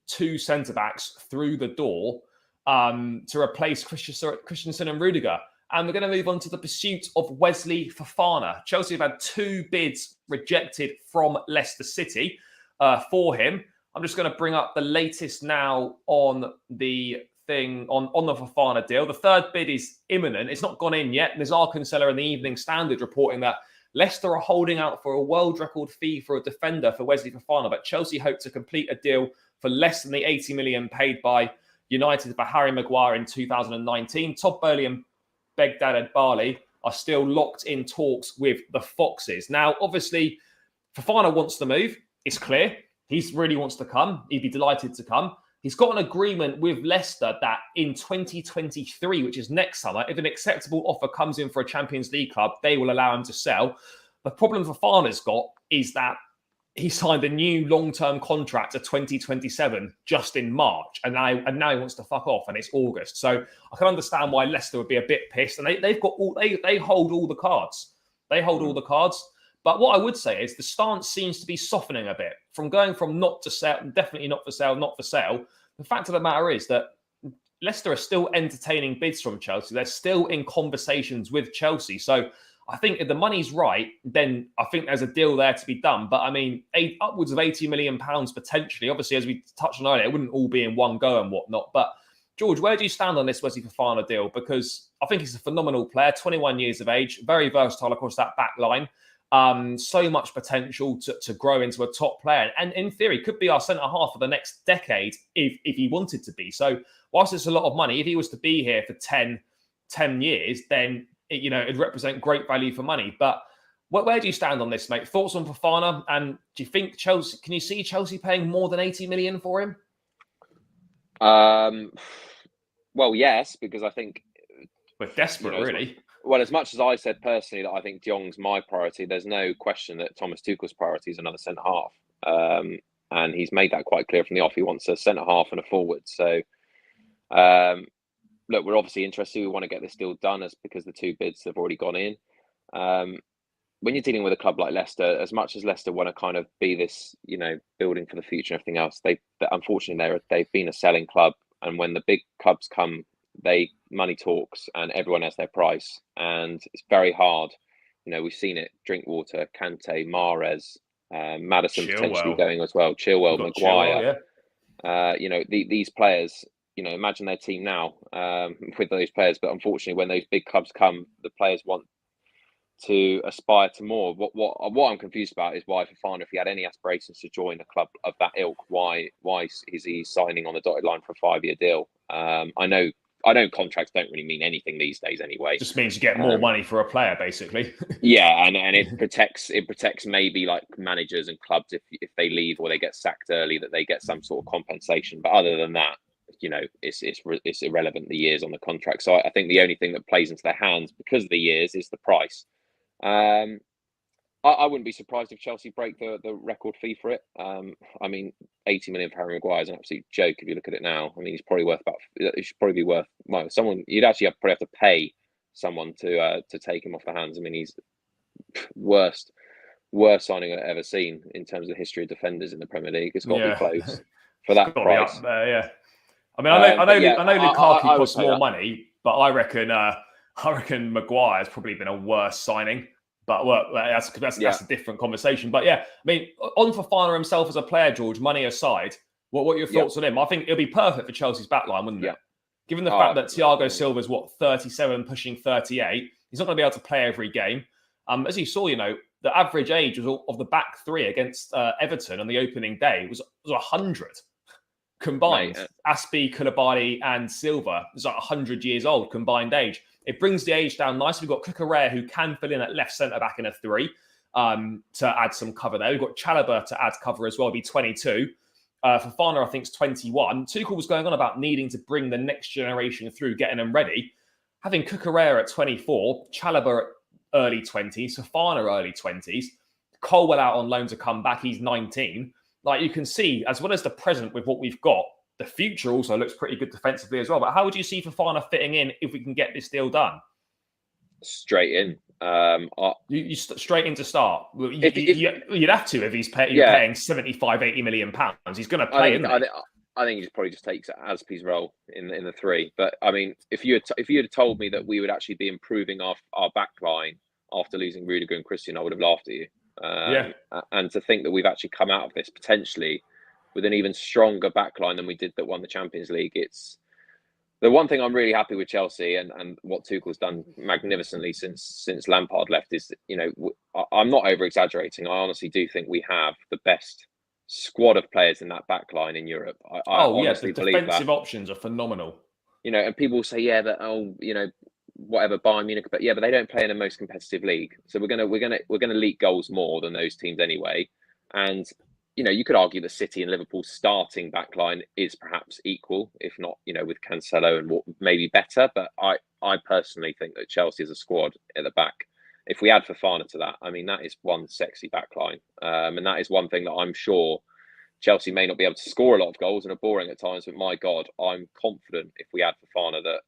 2 centre-backs through the door to replace Christensen and Rudiger. And we're going to move on to the pursuit of Wesley Fofana. Chelsea have had 2 bids rejected from Leicester City for him. I'm just going to bring up the latest now on the thing on the Fofana deal. The 3rd bid is imminent. It's not gone in yet. There's Kinsella in the Evening Standard reporting that Leicester are holding out for a world record fee for a defender for Wesley Fofana, but Chelsea hope to complete a deal for less than the 80 million paid by United for Harry Maguire in 2019. Todd Boehly and Begdad Bali are still locked in talks with the Foxes. Now, obviously, Fofana wants to move. It's clear. He really wants to come. He'd be delighted to come. He's got an agreement with Leicester that in 2023, which is next summer, if an acceptable offer comes in for a Champions League club, they will allow him to sell. The problem Fofana's got is that he signed a new long-term contract to 2027 just in March, and now he wants to fuck off, and it's August. So I can understand why Leicester would be a bit pissed, and they hold all the cards. They hold all the cards. But what I would say is the stance seems to be softening a bit from going from not to sell, definitely not for sale, not for sale. The fact of the matter is that Leicester are still entertaining bids from Chelsea. They're still in conversations with Chelsea. So I think if the money's right, then I think there's a deal there to be done. But I mean, upwards of £80 million potentially. Obviously, as we touched on earlier, it wouldn't all be in one go and whatnot. But George, where do you stand on this Wesley Fofana deal? Because I think he's a phenomenal player, 21 years of age, very versatile across that back line. So much potential to grow into a top player, and in theory could be our centre half for the next decade if he wanted to be. So whilst it's a lot of money, if he was to be here for 10 years, then it'd represent great value for money. But where do you stand on this, mate? Thoughts on Fofana, and do you think Chelsea? Can you see Chelsea paying more than 80 million for him? Well, yes, because I think we're desperate, really. Well, as much as I said personally that I think De Jong's my priority, there's no question that Thomas Tuchel's priority is another centre-half. And he's made that quite clear from the off. He wants a centre-half and a forward. So, look, we're obviously interested. We want to get this deal done because the 2 bids have already gone in. When you're dealing with a club like Leicester, as much as Leicester want to kind of be this, building for the future and everything else, unfortunately, they've been a selling club. And when the big clubs come, money talks and everyone has their price, and it's very hard. We've seen it. Drinkwater, Kante, Mahrez, Maddison potentially going as well. Chilwell, Maguire. These players. Imagine their team now with those players. But unfortunately, when those big clubs come, the players want to aspire to more. What I'm confused about is why Fofana, if he had any aspirations to join a club of that ilk, why is he signing on the dotted line for a 5-year deal? I know contracts don't really mean anything these days anyway. Just means you get more money for a player, basically. Yeah, and it protects maybe like managers and clubs if they leave or they get sacked early, that they get some sort of compensation. But other than that, it's irrelevant, the years on the contract. So I think the only thing that plays into their hands because of the years is the price. I wouldn't be surprised if Chelsea break the record fee for it. I mean, 80 million for Harry Maguire is an absolute joke if you look at it now. I mean, he's probably worth it should probably be worth someone. You'd actually probably have to pay someone to take him off the hands. I mean, he's worst signing I've ever seen in terms of the history of defenders in the Premier League. It's got to be close for that price. Yeah. I mean, I know Lukaku costs more money, but I reckon Maguire has probably been a worse signing. But that's a different conversation. But yeah, I mean, on Fofana himself as a player, George, money aside, what are your thoughts on him? I think it'll be perfect for Chelsea's backline, wouldn't it? Given the fact that Thiago Silva's 37, pushing 38, he's not going to be able to play every game. As you saw, the average age of the back three against Everton on the opening day was 100 combined. Right. Aspie, Koulibaly, and Silva is like 100 years old combined age. It brings the age down nicely. We've got Cucurella, who can fill in at left centre back in a 3 to add some cover there. We've got Chalobah to add cover as well, be 22. Fofana, I think, is 21. Tuchel was going on about needing to bring the next generation through, getting them ready. Having Cucurella at 24, Chalobah at early 20s, Fofana early 20s, Colwell out on loan to come back, he's 19. Like, you can see, as well as the present with what we've got, the future also looks pretty good defensively as well. But how would you see Fofana fitting in if we can get this deal done? Straight in. You straight in to start. You'd have to if you're paying 75, 80 million pounds. He's going to play, I think he probably just takes Aspie's role in the 3. But I mean, if you had told me that we would actually be improving our back line after losing Rudiger and Christian, I would have laughed at you. And to think that we've actually come out of this potentially with an even stronger backline than we did that won the Champions League. It's the one thing I'm really happy with Chelsea and what Tuchel's done magnificently since Lampard left is, I'm not over exaggerating. I honestly do think we have the best squad of players in that backline in Europe. I honestly believe that. The defensive options are phenomenal. And people say, whatever, Bayern Munich, but they don't play in the most competitive league. So we're gonna leak goals more than those teams anyway. And you could argue that City and Liverpool's starting backline is perhaps equal, if not, with Cancelo and maybe better. But I personally think that Chelsea as a squad at the back, if we add Fofana to that, I mean, that is one sexy backline. And that is one thing that I'm sure Chelsea may not be able to score a lot of goals and are boring at times. But my God, I'm confident if we add Fofana that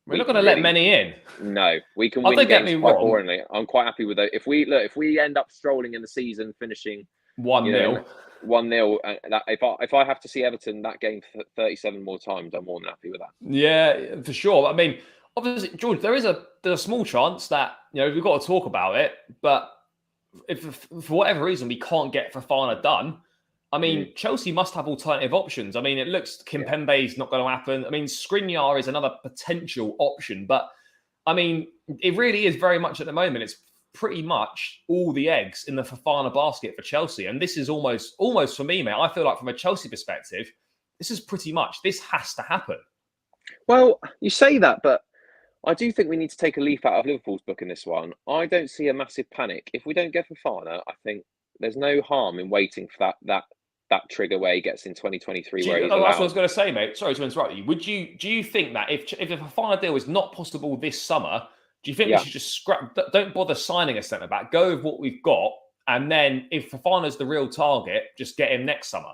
we're not going to let many in. No, we can win games quite boringly. I'm quite happy with that. If we end up strolling in the season, finishing 1-0, if I have to see Everton that game 37 more times, I'm more than happy with that. Yeah, for sure. I mean, obviously, George, there's a small chance that we've got to talk about it. But if for whatever reason we can't get Fofana done, I mean, Chelsea must have alternative options. I mean, it looks Kimpembe's not going to happen. I mean, Skriniar is another potential option. But, I mean, it really is very much at the moment, it's pretty much all the eggs in the Fofana basket for Chelsea. And this is almost for me, mate, I feel like from a Chelsea perspective, this has to happen. Well, you say that, but I do think we need to take a leaf out of Liverpool's book in this one. I don't see a massive panic. If we don't get Fofana, I think there's no harm in waiting for that trigger where he gets in 2023 where he's allowed. That's what I was going to say, mate. Sorry to interrupt you. Do you think that if a Fofana deal is not possible this summer, do you think we should just scrap? Don't bother signing a centre back. Go with what we've got, and then if Fofana's the real target, just get him next summer.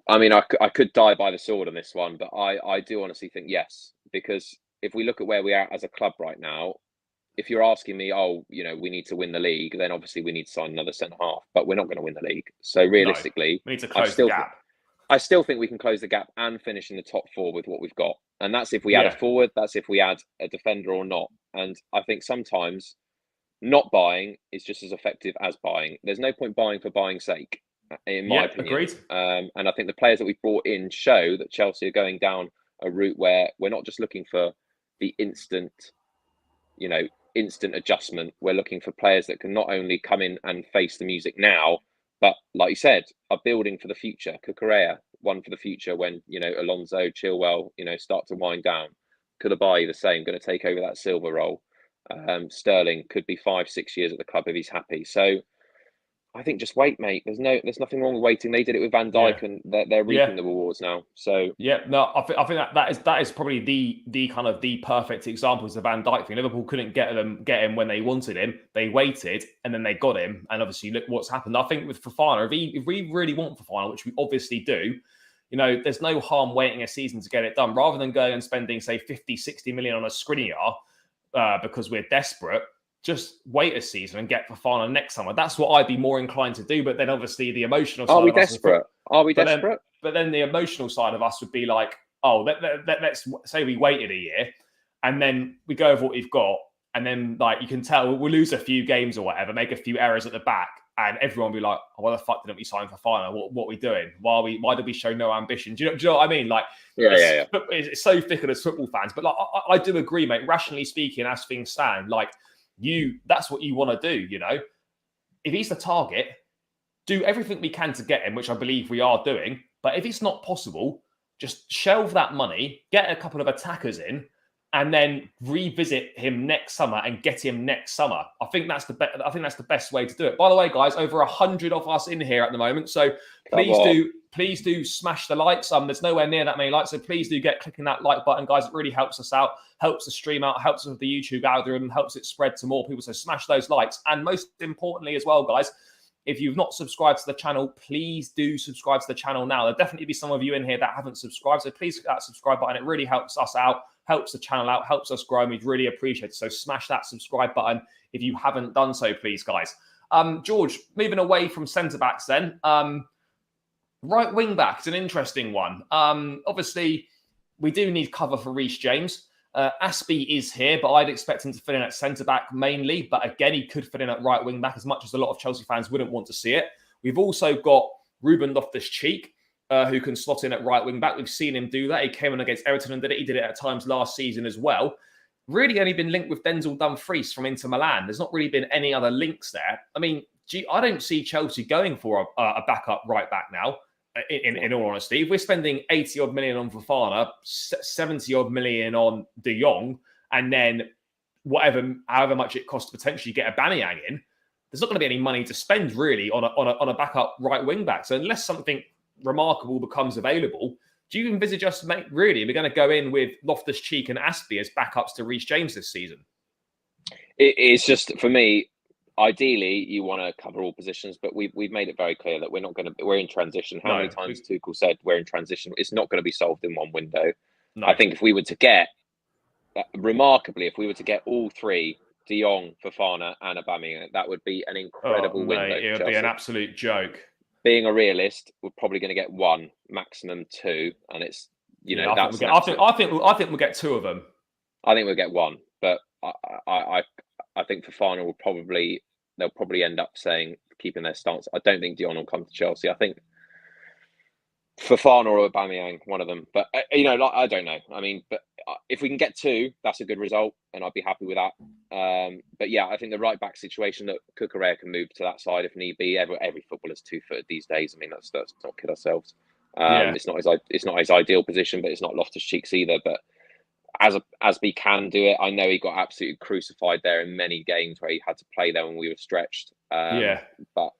I mean, I could die by the sword on this one, but I do honestly think yes, because if we look at where we are as a club right now, if you're asking me, we need to win the league, then obviously we need to sign another centre half, but we're not going to win the league. So realistically, we need to close the gap. I still think we can close the gap and finish in the top 4 with what we've got. And that's if we add a forward, that's if we add a defender or not. And I think sometimes not buying is just as effective as buying. There's no point buying for buying's sake, in my opinion. Agreed. And I think the players that we've brought in show that Chelsea are going down a route where we're not just looking for the instant, instant adjustment. We're looking for players that can not only come in and face the music now, but like you said, are building for the future. Cucurella, one for the future when, Alonso, Chilwell, start to wind down. Koulibaly the same, going to take over that Silva role. Sterling could be 5-6 years at the club if he's happy. So I think just wait, mate. There's nothing wrong with waiting. They did it with Van Dijk, and they're reaping the rewards now. So I think that is probably the kind of the perfect example is the Van Dijk thing. Liverpool couldn't get him when they wanted him. They waited and then they got him. And obviously, look what's happened. I think with Fofana, if we really want Fofana, which we obviously do, there's no harm waiting a season to get it done rather than going and spending say 50, 60 million on a Skriniar because we're desperate. Just wait a season and get Fofana next summer. That's what I'd be more inclined to do. But then obviously the emotional side Are we desperate? Are we desperate? But then the emotional side of us would be like, oh, let's say we waited a year and then we go with what we've got. And then like you can tell we'll lose a few games or whatever, make a few errors at the back. And everyone will be like, oh, why the fuck didn't we sign Fofana? What are we doing? Why did we show no ambition? Do you know what I mean? Like, it's so fickle as football fans. But like, I do agree, mate. Rationally speaking, as things stand, like, that's what you want to do, If he's the target, do everything we can to get him, which I believe we are doing. But if it's not possible, just shelve that money, get a couple of attackers in, and then revisit him next summer and get him next summer. I think that's the best way to do it. By the way, guys, over 100 of us in here at the moment, so please do smash the likes. There's nowhere near that many likes, so please do get clicking that like button, guys. It really helps us out, helps the stream out, helps with the YouTube algorithm, helps it spread to more people. So smash those likes, and most importantly as well, guys, if you've not subscribed to the channel, please do subscribe to the channel now. There'll definitely be some of you in here that haven't subscribed, so please hit that subscribe button. It really helps us out, helps the channel out, helps us grow, and we'd really appreciate it. So smash that subscribe button if you haven't done so, please, guys. George, moving away from centre-backs then. Right wing back is an interesting one. Obviously, we do need cover for Reece James. Aspie is here, but I'd expect him to fit in at centre-back mainly. But again, he could fit in at right wing back as much as a lot of Chelsea fans wouldn't want to see it. We've also got Ruben Loftus-Cheek, who can slot in at right wing back. We've seen him do that. He came in against Everton and did it. He did it at times last season as well. Really only been linked with Denzel Dumfries from Inter Milan. There's not really been any other links there. I mean, I don't see Chelsea going for a backup right back now. In all honesty, if we're spending 80 odd million on Fofana, 70 odd million on De Jong, and then however much it costs to potentially get Aubameyang in, there's not going to be any money to spend really on a backup right wing back. So unless something remarkable becomes available, do you envisage us, really, we're going to go in with Loftus-Cheek and Aspie as backups to Reece James this season? It's just, for me, ideally, you want to cover all positions, but we've made it very clear that we're in transition. How many times Tuchel said we're in transition? It's not going to be solved in one window. No. I think if we were to get, remarkably, all three, De Jong, Fofana and Aubameyang, that would be an incredible window. It would be an absolute joke. Being a realist, we're probably going to get one, maximum two, and it's I think we'll get two of them. I think we'll get one, but I think Fofana they'll probably end up keeping their stance. I don't think Dion will come to Chelsea. I think Fofana or Aubameyang, one of them. But I don't know. I mean, but if we can get two, that's a good result, and I'd be happy with that. But yeah, I think the right back situation that Cucurella can move to that side if need be. Every footballer's 2-footed these days. I mean, let's not kid ourselves. It's not his ideal position, but it's not Loftus-Cheek's either. But as Aspie can do it, I know he got absolutely crucified there in many games where he had to play there when we were stretched. But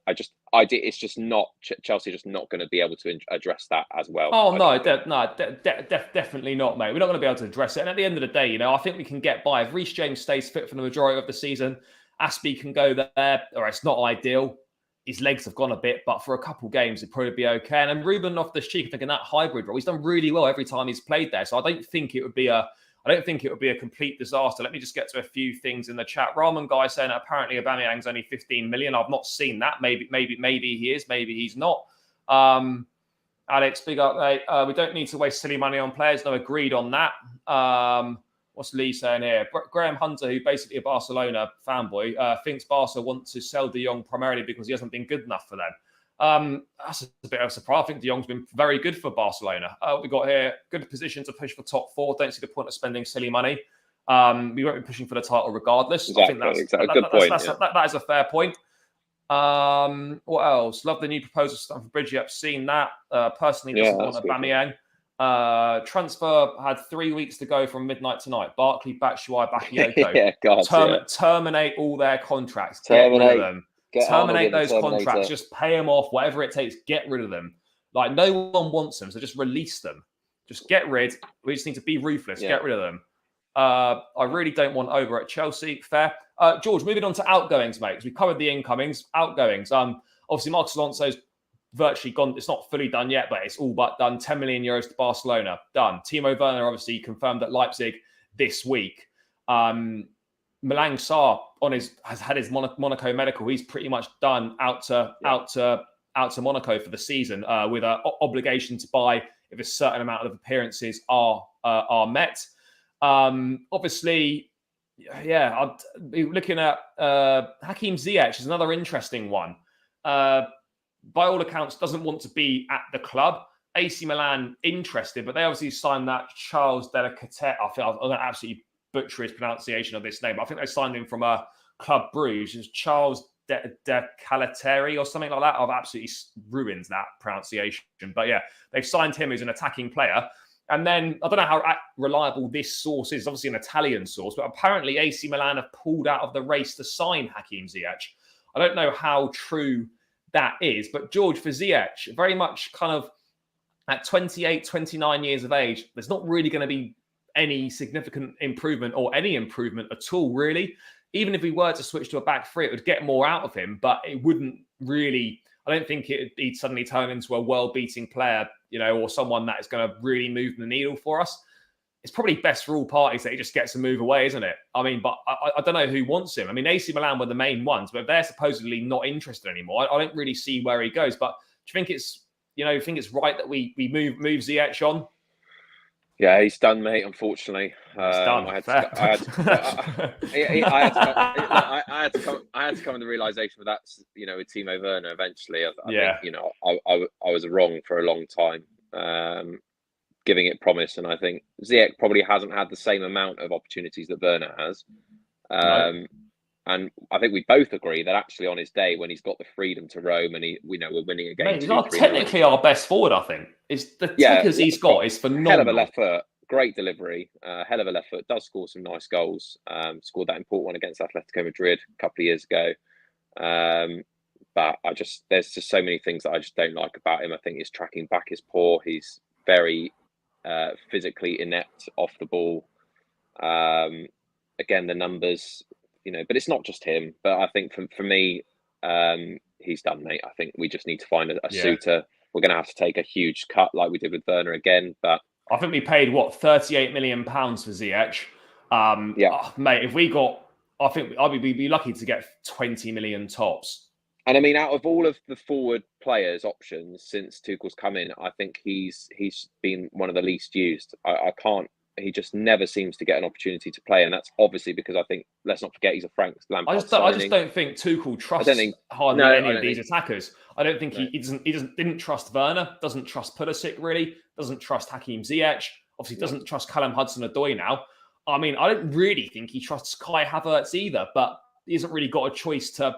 it's just not Chelsea just not going to be able to address that as well. Oh no, definitely not, mate. We're not going to be able to address it. And at the end of the day, I think we can get by if Reece James stays fit for the majority of the season. Aspie can go there, or it's not ideal. His legs have gone a bit, but for a couple games, it'd probably be okay. And then Ruben Loftus-Cheek, I think in that hybrid role, he's done really well every time he's played there. So I don't think it would be a complete disaster. Let me just get to a few things in the chat. Rahman guy saying that apparently Aubameyang's only 15 million. I've not seen that. Maybe he is. Maybe he's not. Alex, big up, mate. We don't need to waste silly money on players. No, agreed on that. What's Lee saying here? Graham Hunter, who basically a Barcelona fanboy, thinks Barca want to sell De Jong primarily because he hasn't been good enough for them. That's a bit of a surprise. I think De Jong's been very good for Barcelona. We got here, good position to push for top four. Don't see the point of spending silly money. We won't be pushing for the title regardless. Exactly, I think good point. That is a fair point. What else? Love the new proposal for Stamford Bridge. Yep, seen that. Personally, doesn't want Aubameyang. Transfer had 3 weeks to go from midnight tonight. Barkley, Batshuayi, Bakayoko. Terminate all their contracts. Get rid of them. Terminate those contracts. Just pay them off. Whatever it takes. Get rid of them. Like, no one wants them, so just release them. Just get rid. We just need to be ruthless. Yeah. Get rid of them. I really don't want over at Chelsea. Fair. George, moving on to outgoings, mate, because we covered the incomings. Outgoings. Obviously, Marcos Alonso's virtually gone. It's not fully done yet, but it's all but done. 10 million euros to Barcelona. Done. Timo Werner obviously confirmed at Leipzig this week. Malang Sarr has had his Monaco medical. He's pretty much done out to Monaco for the season with an obligation to buy if a certain amount of appearances are met. Obviously, I'd be looking at Hakim Ziyech is another interesting one. By all accounts, doesn't want to be at the club. AC Milan interested, but they obviously signed that Charles de la Catete. I feel I'm going to absolutely butcher his pronunciation of this name, but I think they signed him from Club Bruges. It's Charles de Calateri or something like that. I've absolutely ruined that pronunciation. But yeah, they've signed him as an attacking player. And then, I don't know how reliable this source is. It's obviously an Italian source, but apparently AC Milan have pulled out of the race to sign Hakim Ziyech. I don't know how true that is, but George, for Ziyech, very much kind of at 28, 29 years of age, there's not really going to be any significant improvement or any improvement at all, really. Even if we were to switch to a back three, it would get more out of him, but it wouldn't really, I don't think he'd suddenly turn into a world-beating player, or someone that is going to really move the needle for us. It's probably best for all parties that he just gets a move away, isn't it? I mean, but I don't know who wants him. I mean, AC Milan were the main ones, but if they're supposedly not interested anymore, I don't really see where he goes. But do you think it's right that we move Ziyech on? Yeah, he's done, mate. Unfortunately, he's done. I had to come to the realization that that's with Timo Werner. Eventually, I think I was wrong for a long time, giving it promise, and I think Ziyech probably hasn't had the same amount of opportunities that Werner has. No. And I think we both agree that actually on his day, when he's got the freedom to roam and we're winning a game, he's technically our best forward. I think it's the tickers he's got is phenomenal. Hell of a left foot, great delivery, hell of a left foot. Does score some nice goals. Scored that important one against Atletico Madrid a couple of years ago. But there's just so many things that I just don't like about him. I think his tracking back is poor. He's very physically inept off the ball. Again, the numbers. But it's not just him. But I think for me, he's done, mate. I think we just need to find a suitor. We're going to have to take a huge cut like we did with Werner again. But I think we paid, 38 million pounds for Ziyech. Mate, if we got, I think we'd be lucky to get 20 million tops. And I mean, out of all of the forward players options since Tuchel's come in, I think he's been one of the least used. He just never seems to get an opportunity to play, and that's obviously because I think, let's not forget, he's a Frank Lampard. I just don't think Tuchel trusts hardly any of these attackers. I don't think he didn't trust Werner, doesn't trust Pulisic really, doesn't trust Hakim Ziyech, obviously doesn't trust Callum Hudson-Odoi now. I mean, I don't really think he trusts Kai Havertz either, but he hasn't really got a choice to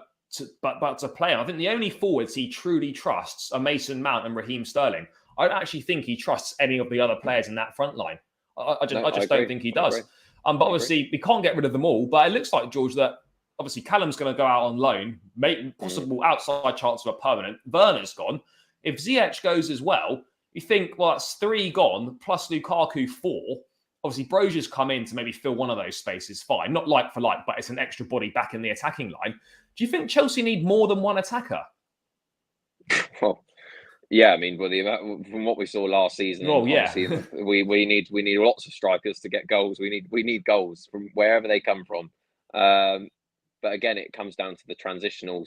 play him. I think the only forwards he truly trusts are Mason Mount and Raheem Sterling. I don't actually think he trusts any of the other players in that front line. I just don't think he does. But obviously, we can't get rid of them all. But it looks like, George, that obviously Callum's going to go out on loan, make possible outside chance of a permanent. Werner's gone. If Ziyech goes as well, you think, well, that's 3 gone, plus Lukaku 4. Obviously, Brogier's come in to maybe fill one of those spaces. Fine. Not like for like, but it's an extra body back in the attacking line. Do you think Chelsea need more than one attacker? Well, yeah, I mean, from what we saw last season, we need lots of strikers to get goals. We need goals from wherever they come from. But again, it comes down to the transitional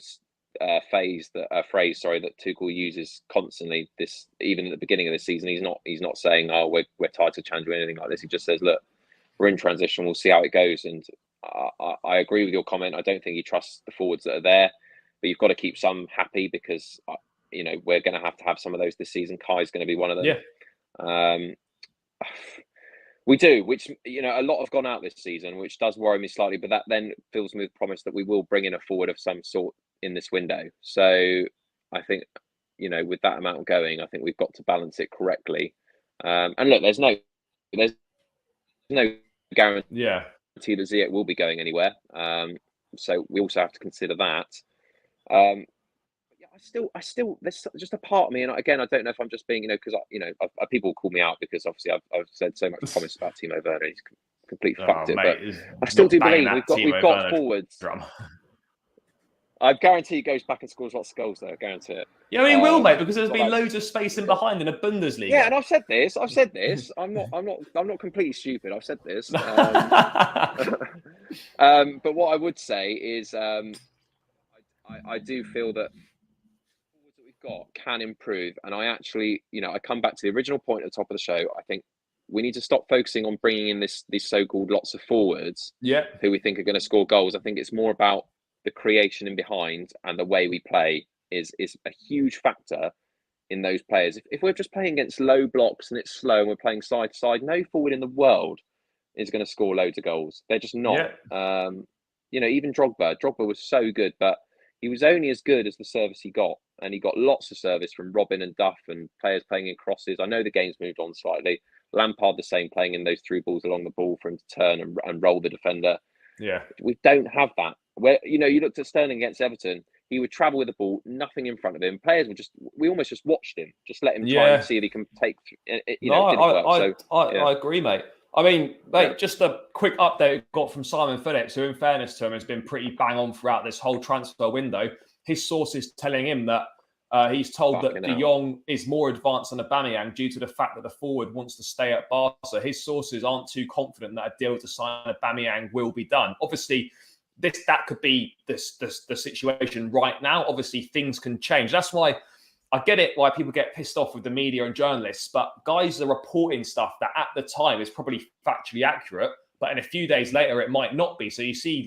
phrase that Tuchel uses constantly. This, even at the beginning of the season, he's not saying, "Oh, we're tied to challenge" or anything like this. He just says, "Look, we're in transition. We'll see how it goes." And I agree with your comment. I don't think he trusts the forwards that are there, but you've got to keep some happy because we're going to have some of those this season. Kai's going to be one of them. Yeah. We do, which, a lot have gone out this season, which does worry me slightly, but that then fills me with promise that we will bring in a forward of some sort in this window. So I think, with that amount going, I think we've got to balance it correctly. And look, there's no guarantee that Ziyech will be going anywhere. So we also have to consider that. I still, there's just a part of me, and again, I don't know if I'm just being, because people call me out because obviously I've said so much promise about Timo Werner. He's completely fucked it, mate, but I still do believe we've got forwards. Drum. I guarantee he goes back and scores lots of goals there. I guarantee it. Yeah, he will, mate, because there's been loads of space in behind in the Bundesliga. Yeah, and I've said this. I'm not completely stupid. I've said this. But what I would say is, I do feel that we've got can improve, and I actually, I come back to the original point at the top of the show. I think we need to stop focusing on bringing in these so-called lots of forwards, who we think are going to score goals. I think it's more about the creation in behind, and the way we play is a huge factor in those players. If we're just playing against low blocks and it's slow and we're playing side to side, no forward in the world is going to score loads of goals. They're just not. Even Drogba was so good, but he was only as good as the service he got, and he got lots of service from Robin and Duff and players playing in crosses. I know the game's moved on slightly. Lampard the same, playing in those through balls along the ball for him to turn and roll the defender. Yeah, we don't have that. Where you looked at Sterling against Everton, he would travel with the ball, nothing in front of him. Players would we almost just watched him, just let him try and see if he can take. I agree, mate. I mean, mate, just a quick update we got from Simon Phillips, who, in fairness to him, has been pretty bang on throughout this whole transfer window. His sources telling him that he's told that De Jong is more advanced than Aubameyang due to the fact that the forward wants to stay at Barca. His sources aren't too confident that a deal to sign Aubameyang will be done. Obviously, that could be the situation right now. Obviously, things can change. That's why I get it, why people get pissed off with the media and journalists, but guys are reporting stuff that at the time is probably factually accurate, but in a few days later, it might not be. So you see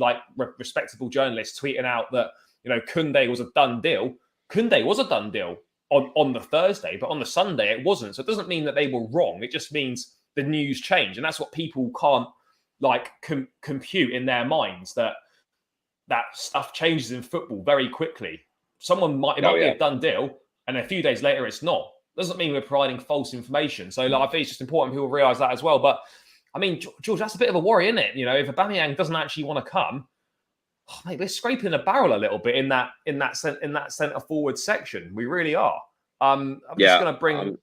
respectable journalists tweeting out that, Koundé was a done deal. Koundé was a done deal on the Thursday, but on the Sunday, it wasn't. So it doesn't mean that they were wrong. It just means the news changed. And that's what people can't compute in their minds, that stuff changes in football very quickly. It might be a done deal, and a few days later it's not. Doesn't mean we're providing false information. So I think it's just important people realise that as well. But I mean, George, that's a bit of a worry, isn't it? If Aubameyang doesn't actually want to come, mate, we're scraping the barrel a little bit in that centre forward section. We really are. I'm just going to bring.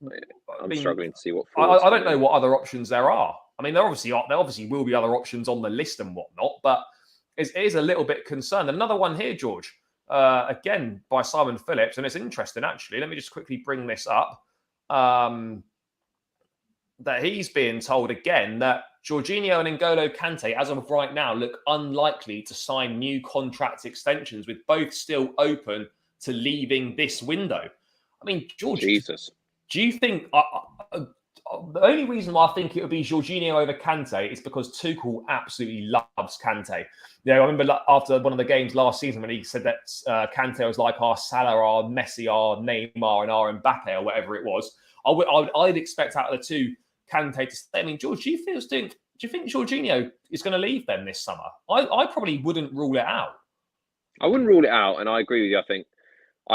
I'm struggling to see what. I don't know what other options there are. I mean, there obviously will be other options on the list and whatnot, but it is a little bit concerned. Another one here, George, again by Simon Phillips, and it's interesting actually. Let me just quickly bring this up. That he's being told again that Jorginho and N'Golo Kante, as of right now, look unlikely to sign new contract extensions, with both still open to leaving this window. I mean, George, Jesus, do you think the only reason why I think it would be Jorginho over Kante is because Tuchel absolutely loves Kante. I remember after one of the games last season when he said that Kante was like our Salah, our Messi, our Neymar, and our Mbappe, or whatever it was. I'd expect out of the two, Kante to stay. I mean, George, do you think Jorginho is going to leave them this summer? I probably wouldn't rule it out. I wouldn't rule it out, and I agree with you. I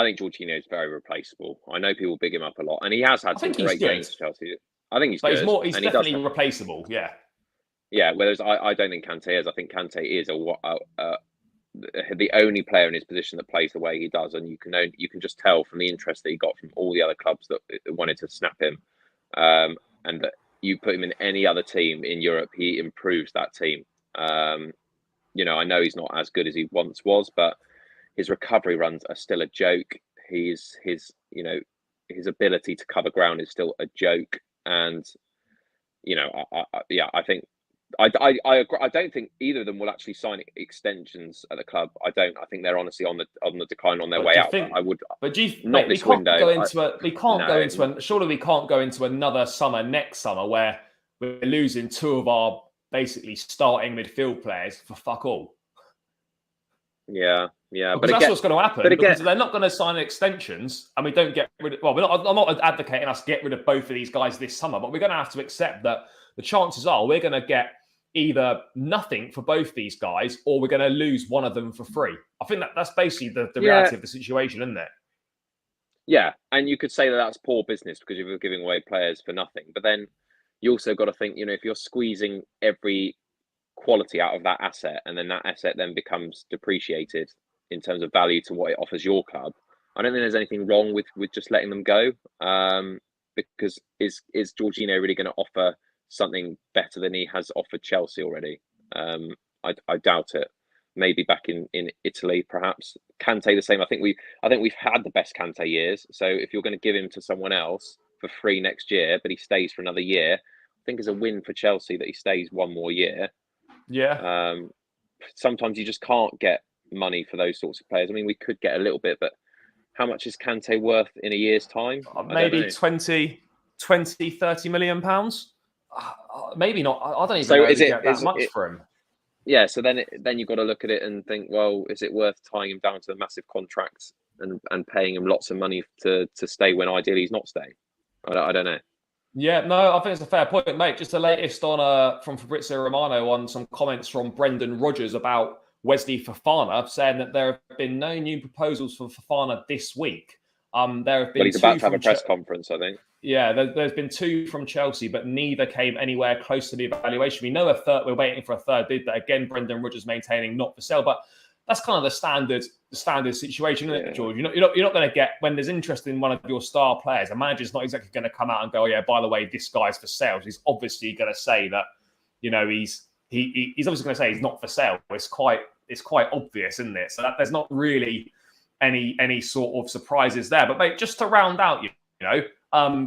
think Jorginho is very replaceable. I know people big him up a lot, and he has had some great games for Chelsea. I think he's good. He's definitely replaceable. Yeah. Yeah. Whereas I don't think Kante is. I think Kante is the only player in his position that plays the way he does, and you can just tell from the interest that he got from all the other clubs that wanted to snap him, and that you put him in any other team in Europe, he improves that team. I know he's not as good as he once was, but his recovery runs are still a joke. His ability to cover ground is still a joke. And, I think I don't think either of them will actually sign extensions at the club. I don't. I think they're honestly on the decline on their way out. Surely we can't go into another summer next summer where we're losing two of our basically starting midfield players for fuck all. Yeah. But that's what's going to happen. Because they're not going to sign extensions, and we don't get rid of. Well, I'm not advocating us get rid of both of these guys this summer, but we're going to have to accept that the chances are we're going to get either nothing for both these guys, or we're going to lose one of them for free. I think that's basically the reality of the situation, isn't it? Yeah, and you could say that that's poor business because you're giving away players for nothing. But then you also got to think, if you're squeezing every quality out of that asset, and then that asset then becomes depreciated in terms of value to what it offers your club, I don't think there's anything wrong with just letting them go. Because is Jorginho really going to offer something better than he has offered Chelsea already? I doubt it. Maybe back in Italy, perhaps. Kante the same. I think we've had the best Kante years. So if you're going to give him to someone else for free next year, but he stays for another year, I think it's a win for Chelsea that he stays one more year. Yeah. Sometimes you just can't get money for those sorts of players. I mean, we could get a little bit, but how much is Kante worth in a year's time? Maybe 20, 30 million pounds. Maybe not. I don't even know if you get that much for him. Yeah, so then you've got to look at it and think, well, is it worth tying him down to a massive contract and paying him lots of money to stay when ideally he's not staying? I don't know. Yeah, no, I think it's a fair point, mate. Just the latest on from Fabrizio Romano on some comments from Brendan Rodgers about Wesley Fofana, saying that there have been no new proposals for Fofana this week. There have been. Well, he's about to have a press conference, I think. Yeah, there's been 2 from Chelsea, but neither came anywhere close to the evaluation. We know a third. We're waiting for a third bid. That again, Brendan Rodgers maintaining not for sale, but that's kind of the standard situation, isn't it, George? You're not going to get, when there's interest in one of your star players, a manager's not exactly going to come out and go, oh, yeah, by the way, this guy's for sale. He's obviously going to say that, he's obviously going to say he's not for sale. It's quite obvious, isn't it? So there's not really any sort of surprises there. But mate, just to round out,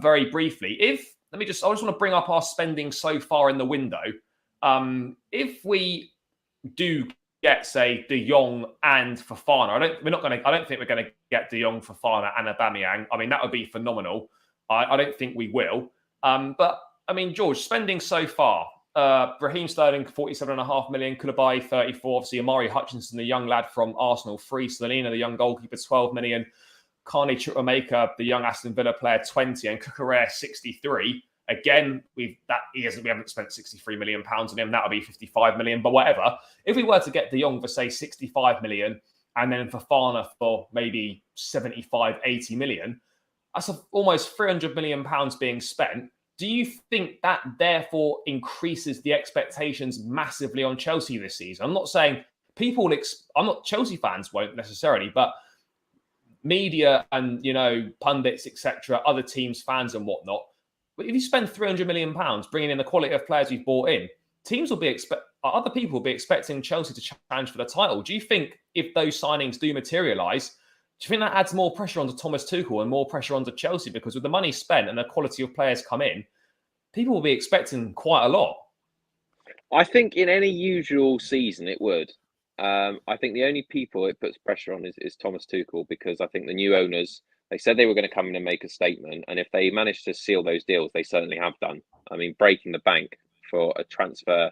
very briefly, I just want to bring up our spending so far in the window. If we do get, say, De Jong and Fofana, I don't think we're going to get De Jong, Fofana, and Aubameyang. I mean, that would be phenomenal. I don't think we will. But I mean, George, spending so far, Raheem Sterling 47.5 million, Koulibaly 34. Obviously, Amari Hutchinson, the young lad from Arsenal, 3. Slonina, the young goalkeeper, 12 million. Carney Chukwuemeka, the young Aston Villa player, 20, and Cucurella 63. Again, we haven't spent 63 million pounds on him. That'll be 55 million, but whatever. If we were to get De Jong for, say, 65 million, and then Fofana for maybe 75, 80 million, that's almost 300 million pounds being spent. Do you think that therefore increases the expectations massively on Chelsea this season? I'm not saying Chelsea fans won't necessarily, but media and, pundits, etc., other teams, fans and whatnot. But if you spend 300 million pounds bringing in the quality of players you've bought in, other people will be expecting Chelsea to challenge for the title. Do you think if those signings do materialise, do you think that adds more pressure onto Thomas Tuchel and more pressure onto Chelsea? Because with the money spent and the quality of players come in, people will be expecting quite a lot. I think in any usual season it would. I think the only people it puts pressure on is Thomas Tuchel, because I think the new owners, they said they were going to come in and make a statement. And if they manage to seal those deals, they certainly have done. I mean, breaking the bank for a transfer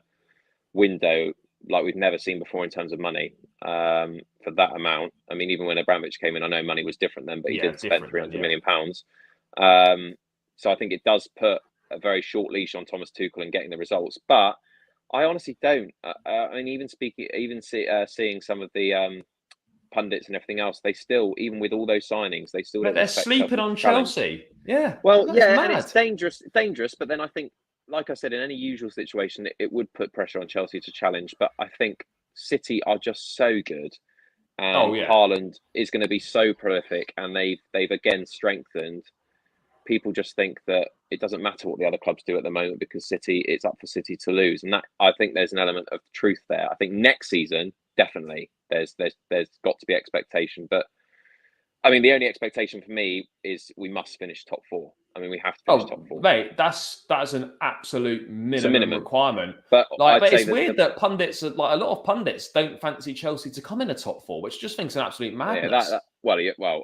window like we've never seen before in terms of money for that amount. I mean, even when Abramovich came in, I know money was different then, but he did spend 300 million pounds. So I think it does put a very short leash on Thomas Tuchel and getting the results. But I honestly don't. I mean, seeing some of the pundits and everything else, they still, even with all those signings, they're sleeping on Chelsea. Yeah. Well, yeah, and it's dangerous. But then I think, like I said, in any usual situation, it would put pressure on Chelsea to challenge. But I think City are just so good, and Haaland is going to be so prolific, and they've again strengthened. People just think that it doesn't matter what the other clubs do at the moment because it's up for City to lose, and that, I think there's an element of truth there. I think next season definitely there's got to be expectation, but I mean the only expectation for me is we must finish top 4. I mean we have to finish top 4. Mate, that's an absolute minimum requirement. But it's weird that pundits, like a lot of pundits, don't fancy Chelsea to come in a top 4, which just thinks an absolute madness. Well,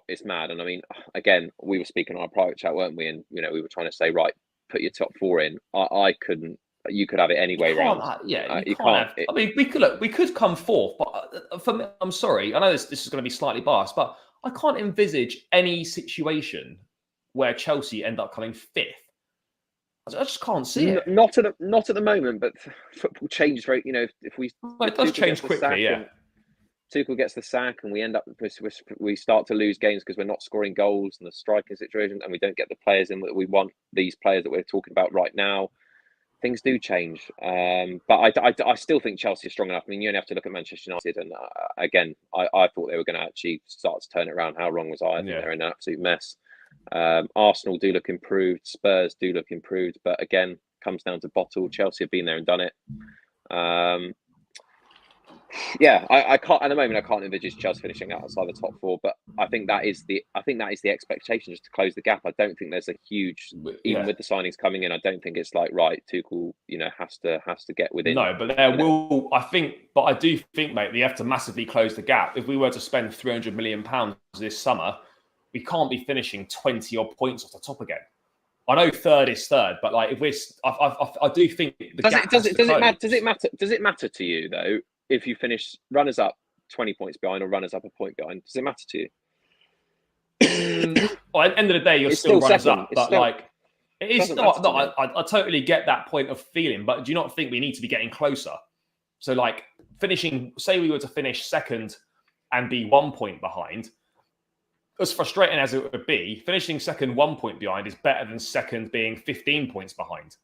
it's mad. And I mean, again, we were speaking on our private chat, weren't we? And we were trying to say, right, put your top 4 in. I couldn't. You could have it any way round. You can't. I mean, we could come 4th, but for me, I'm sorry. I know this is going to be slightly biased, but I can't envisage any situation where Chelsea end up coming 5th. I just can't see it. Not at the moment, but football changes very. You know, if we It does change quickly. Yeah. Tuchel gets the sack, and we end up we start to lose games because we're not scoring goals in the striking situation, and we don't get the players in that we want. These players that we're talking about right now, things do change. But I still think Chelsea are strong enough. I mean, you only have to look at Manchester United, and again, I thought they were going to actually start to turn it around. How wrong was I? I think they're in an absolute mess. Arsenal do look improved. Spurs do look improved, but again, comes down to bottle. Chelsea have been there and done it. I can't at the moment. I can't envisage Chelsea finishing outside the top 4, but I think that is the expectation, just to close the gap. I don't think there's a huge, even with the signings coming in. I don't think it's like, right, Tuchel, has to get within. No, but there will. I do think, mate, we have to massively close the gap. If we were to spend £300 million this summer, we can't be finishing 20 odd points off the top again. I know third is third, but like if we're, I do think the gap does it matter to you though? If you finish runners up 20 points behind or runners up a point behind, does it matter to you? Well, at the end of the day, you're still runners up, but it is not. I totally get that point of feeling, but do you not think we need to be getting closer? So, like finishing, say we were to finish second and be 1 point behind, as frustrating as it would be, finishing second 1 point behind is better than second being 15 points behind.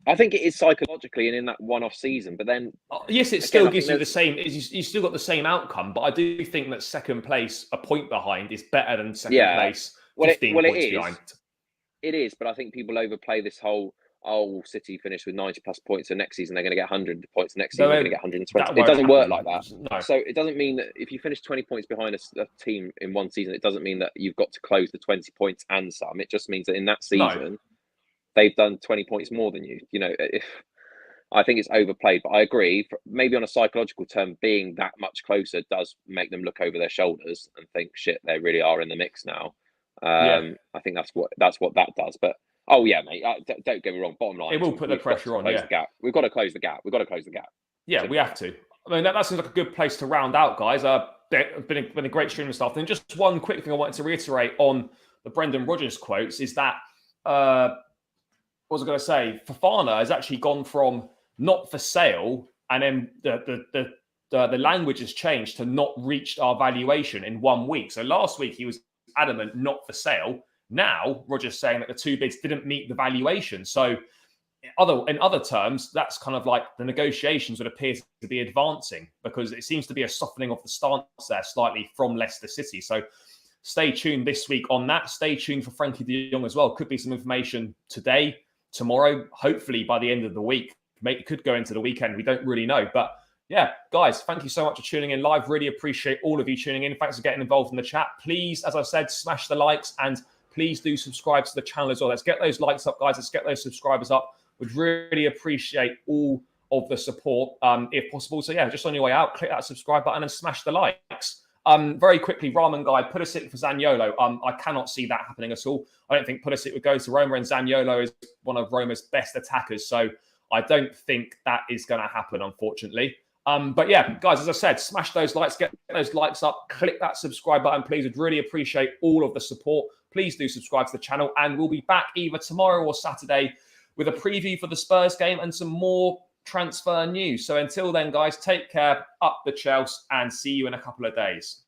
I think it is psychologically and in that one-off season, but then yes, it still gives you the same. You still got the same outcome, but I do think that second place, a point behind, is better than second place 15 points behind. It is, but I think people overplay this whole. City finished with 90 plus points, so next season they're going to get 100 points. Next season they're going to get 120. It doesn't work like that. No. So it doesn't mean that if you finish 20 points behind a team in one season, it doesn't mean that you've got to close the 20 points and some. It just means that in that season. They've done 20 points more than you. I think it's overplayed, but I agree. Maybe on a psychological term, being that much closer does make them look over their shoulders and think, "Shit, they really are in the mix now." I think that's what that does. But mate, don't get me wrong. Bottom line, it will put the pressure on. The gap. We've got to close the gap. Yeah, we have to. I mean, that seems like a good place to round out, guys. Been a great stream and stuff. And just one quick thing I wanted to reiterate on the Brendan Rodgers quotes is that. What was I going to say? Fofana has actually gone from not for sale, and then the language has changed to not reached our valuation in 1 week. So last week he was adamant not for sale. Now Rodgers saying that the two bids didn't meet the valuation. So in other terms, that's kind of like the negotiations would appear to be advancing because it seems to be a softening of the stance there slightly from Leicester City. So stay tuned this week on that. Stay tuned for Frankie de Jong as well. Could be some information today, tomorrow, hopefully by the end of the week. It could go into the weekend. We don't really know. But yeah, guys, thank you so much for tuning in live. Really appreciate all of you tuning in. Thanks for getting involved in the chat. Please, as I said, smash the likes and please do subscribe to the channel as well. Let's get those likes up, guys. Let's get those subscribers up. Would really appreciate all of the support if possible. So yeah, just on your way out, click that subscribe button and smash the likes. Very quickly, Ramen Guy, Pulisic for Zaniolo. I cannot see that happening at all. I don't think Pulisic would go to Roma, and Zaniolo is one of Roma's best attackers. So I don't think that is going to happen, unfortunately. But yeah, guys, as I said, smash those likes, get those likes up, click that subscribe button, please. Would really appreciate all of the support. Please do subscribe to the channel, and we'll be back either tomorrow or Saturday with a preview for the Spurs game and some more transfer news. So until then, guys, take care, up the Chelsea, and see you in a couple of days.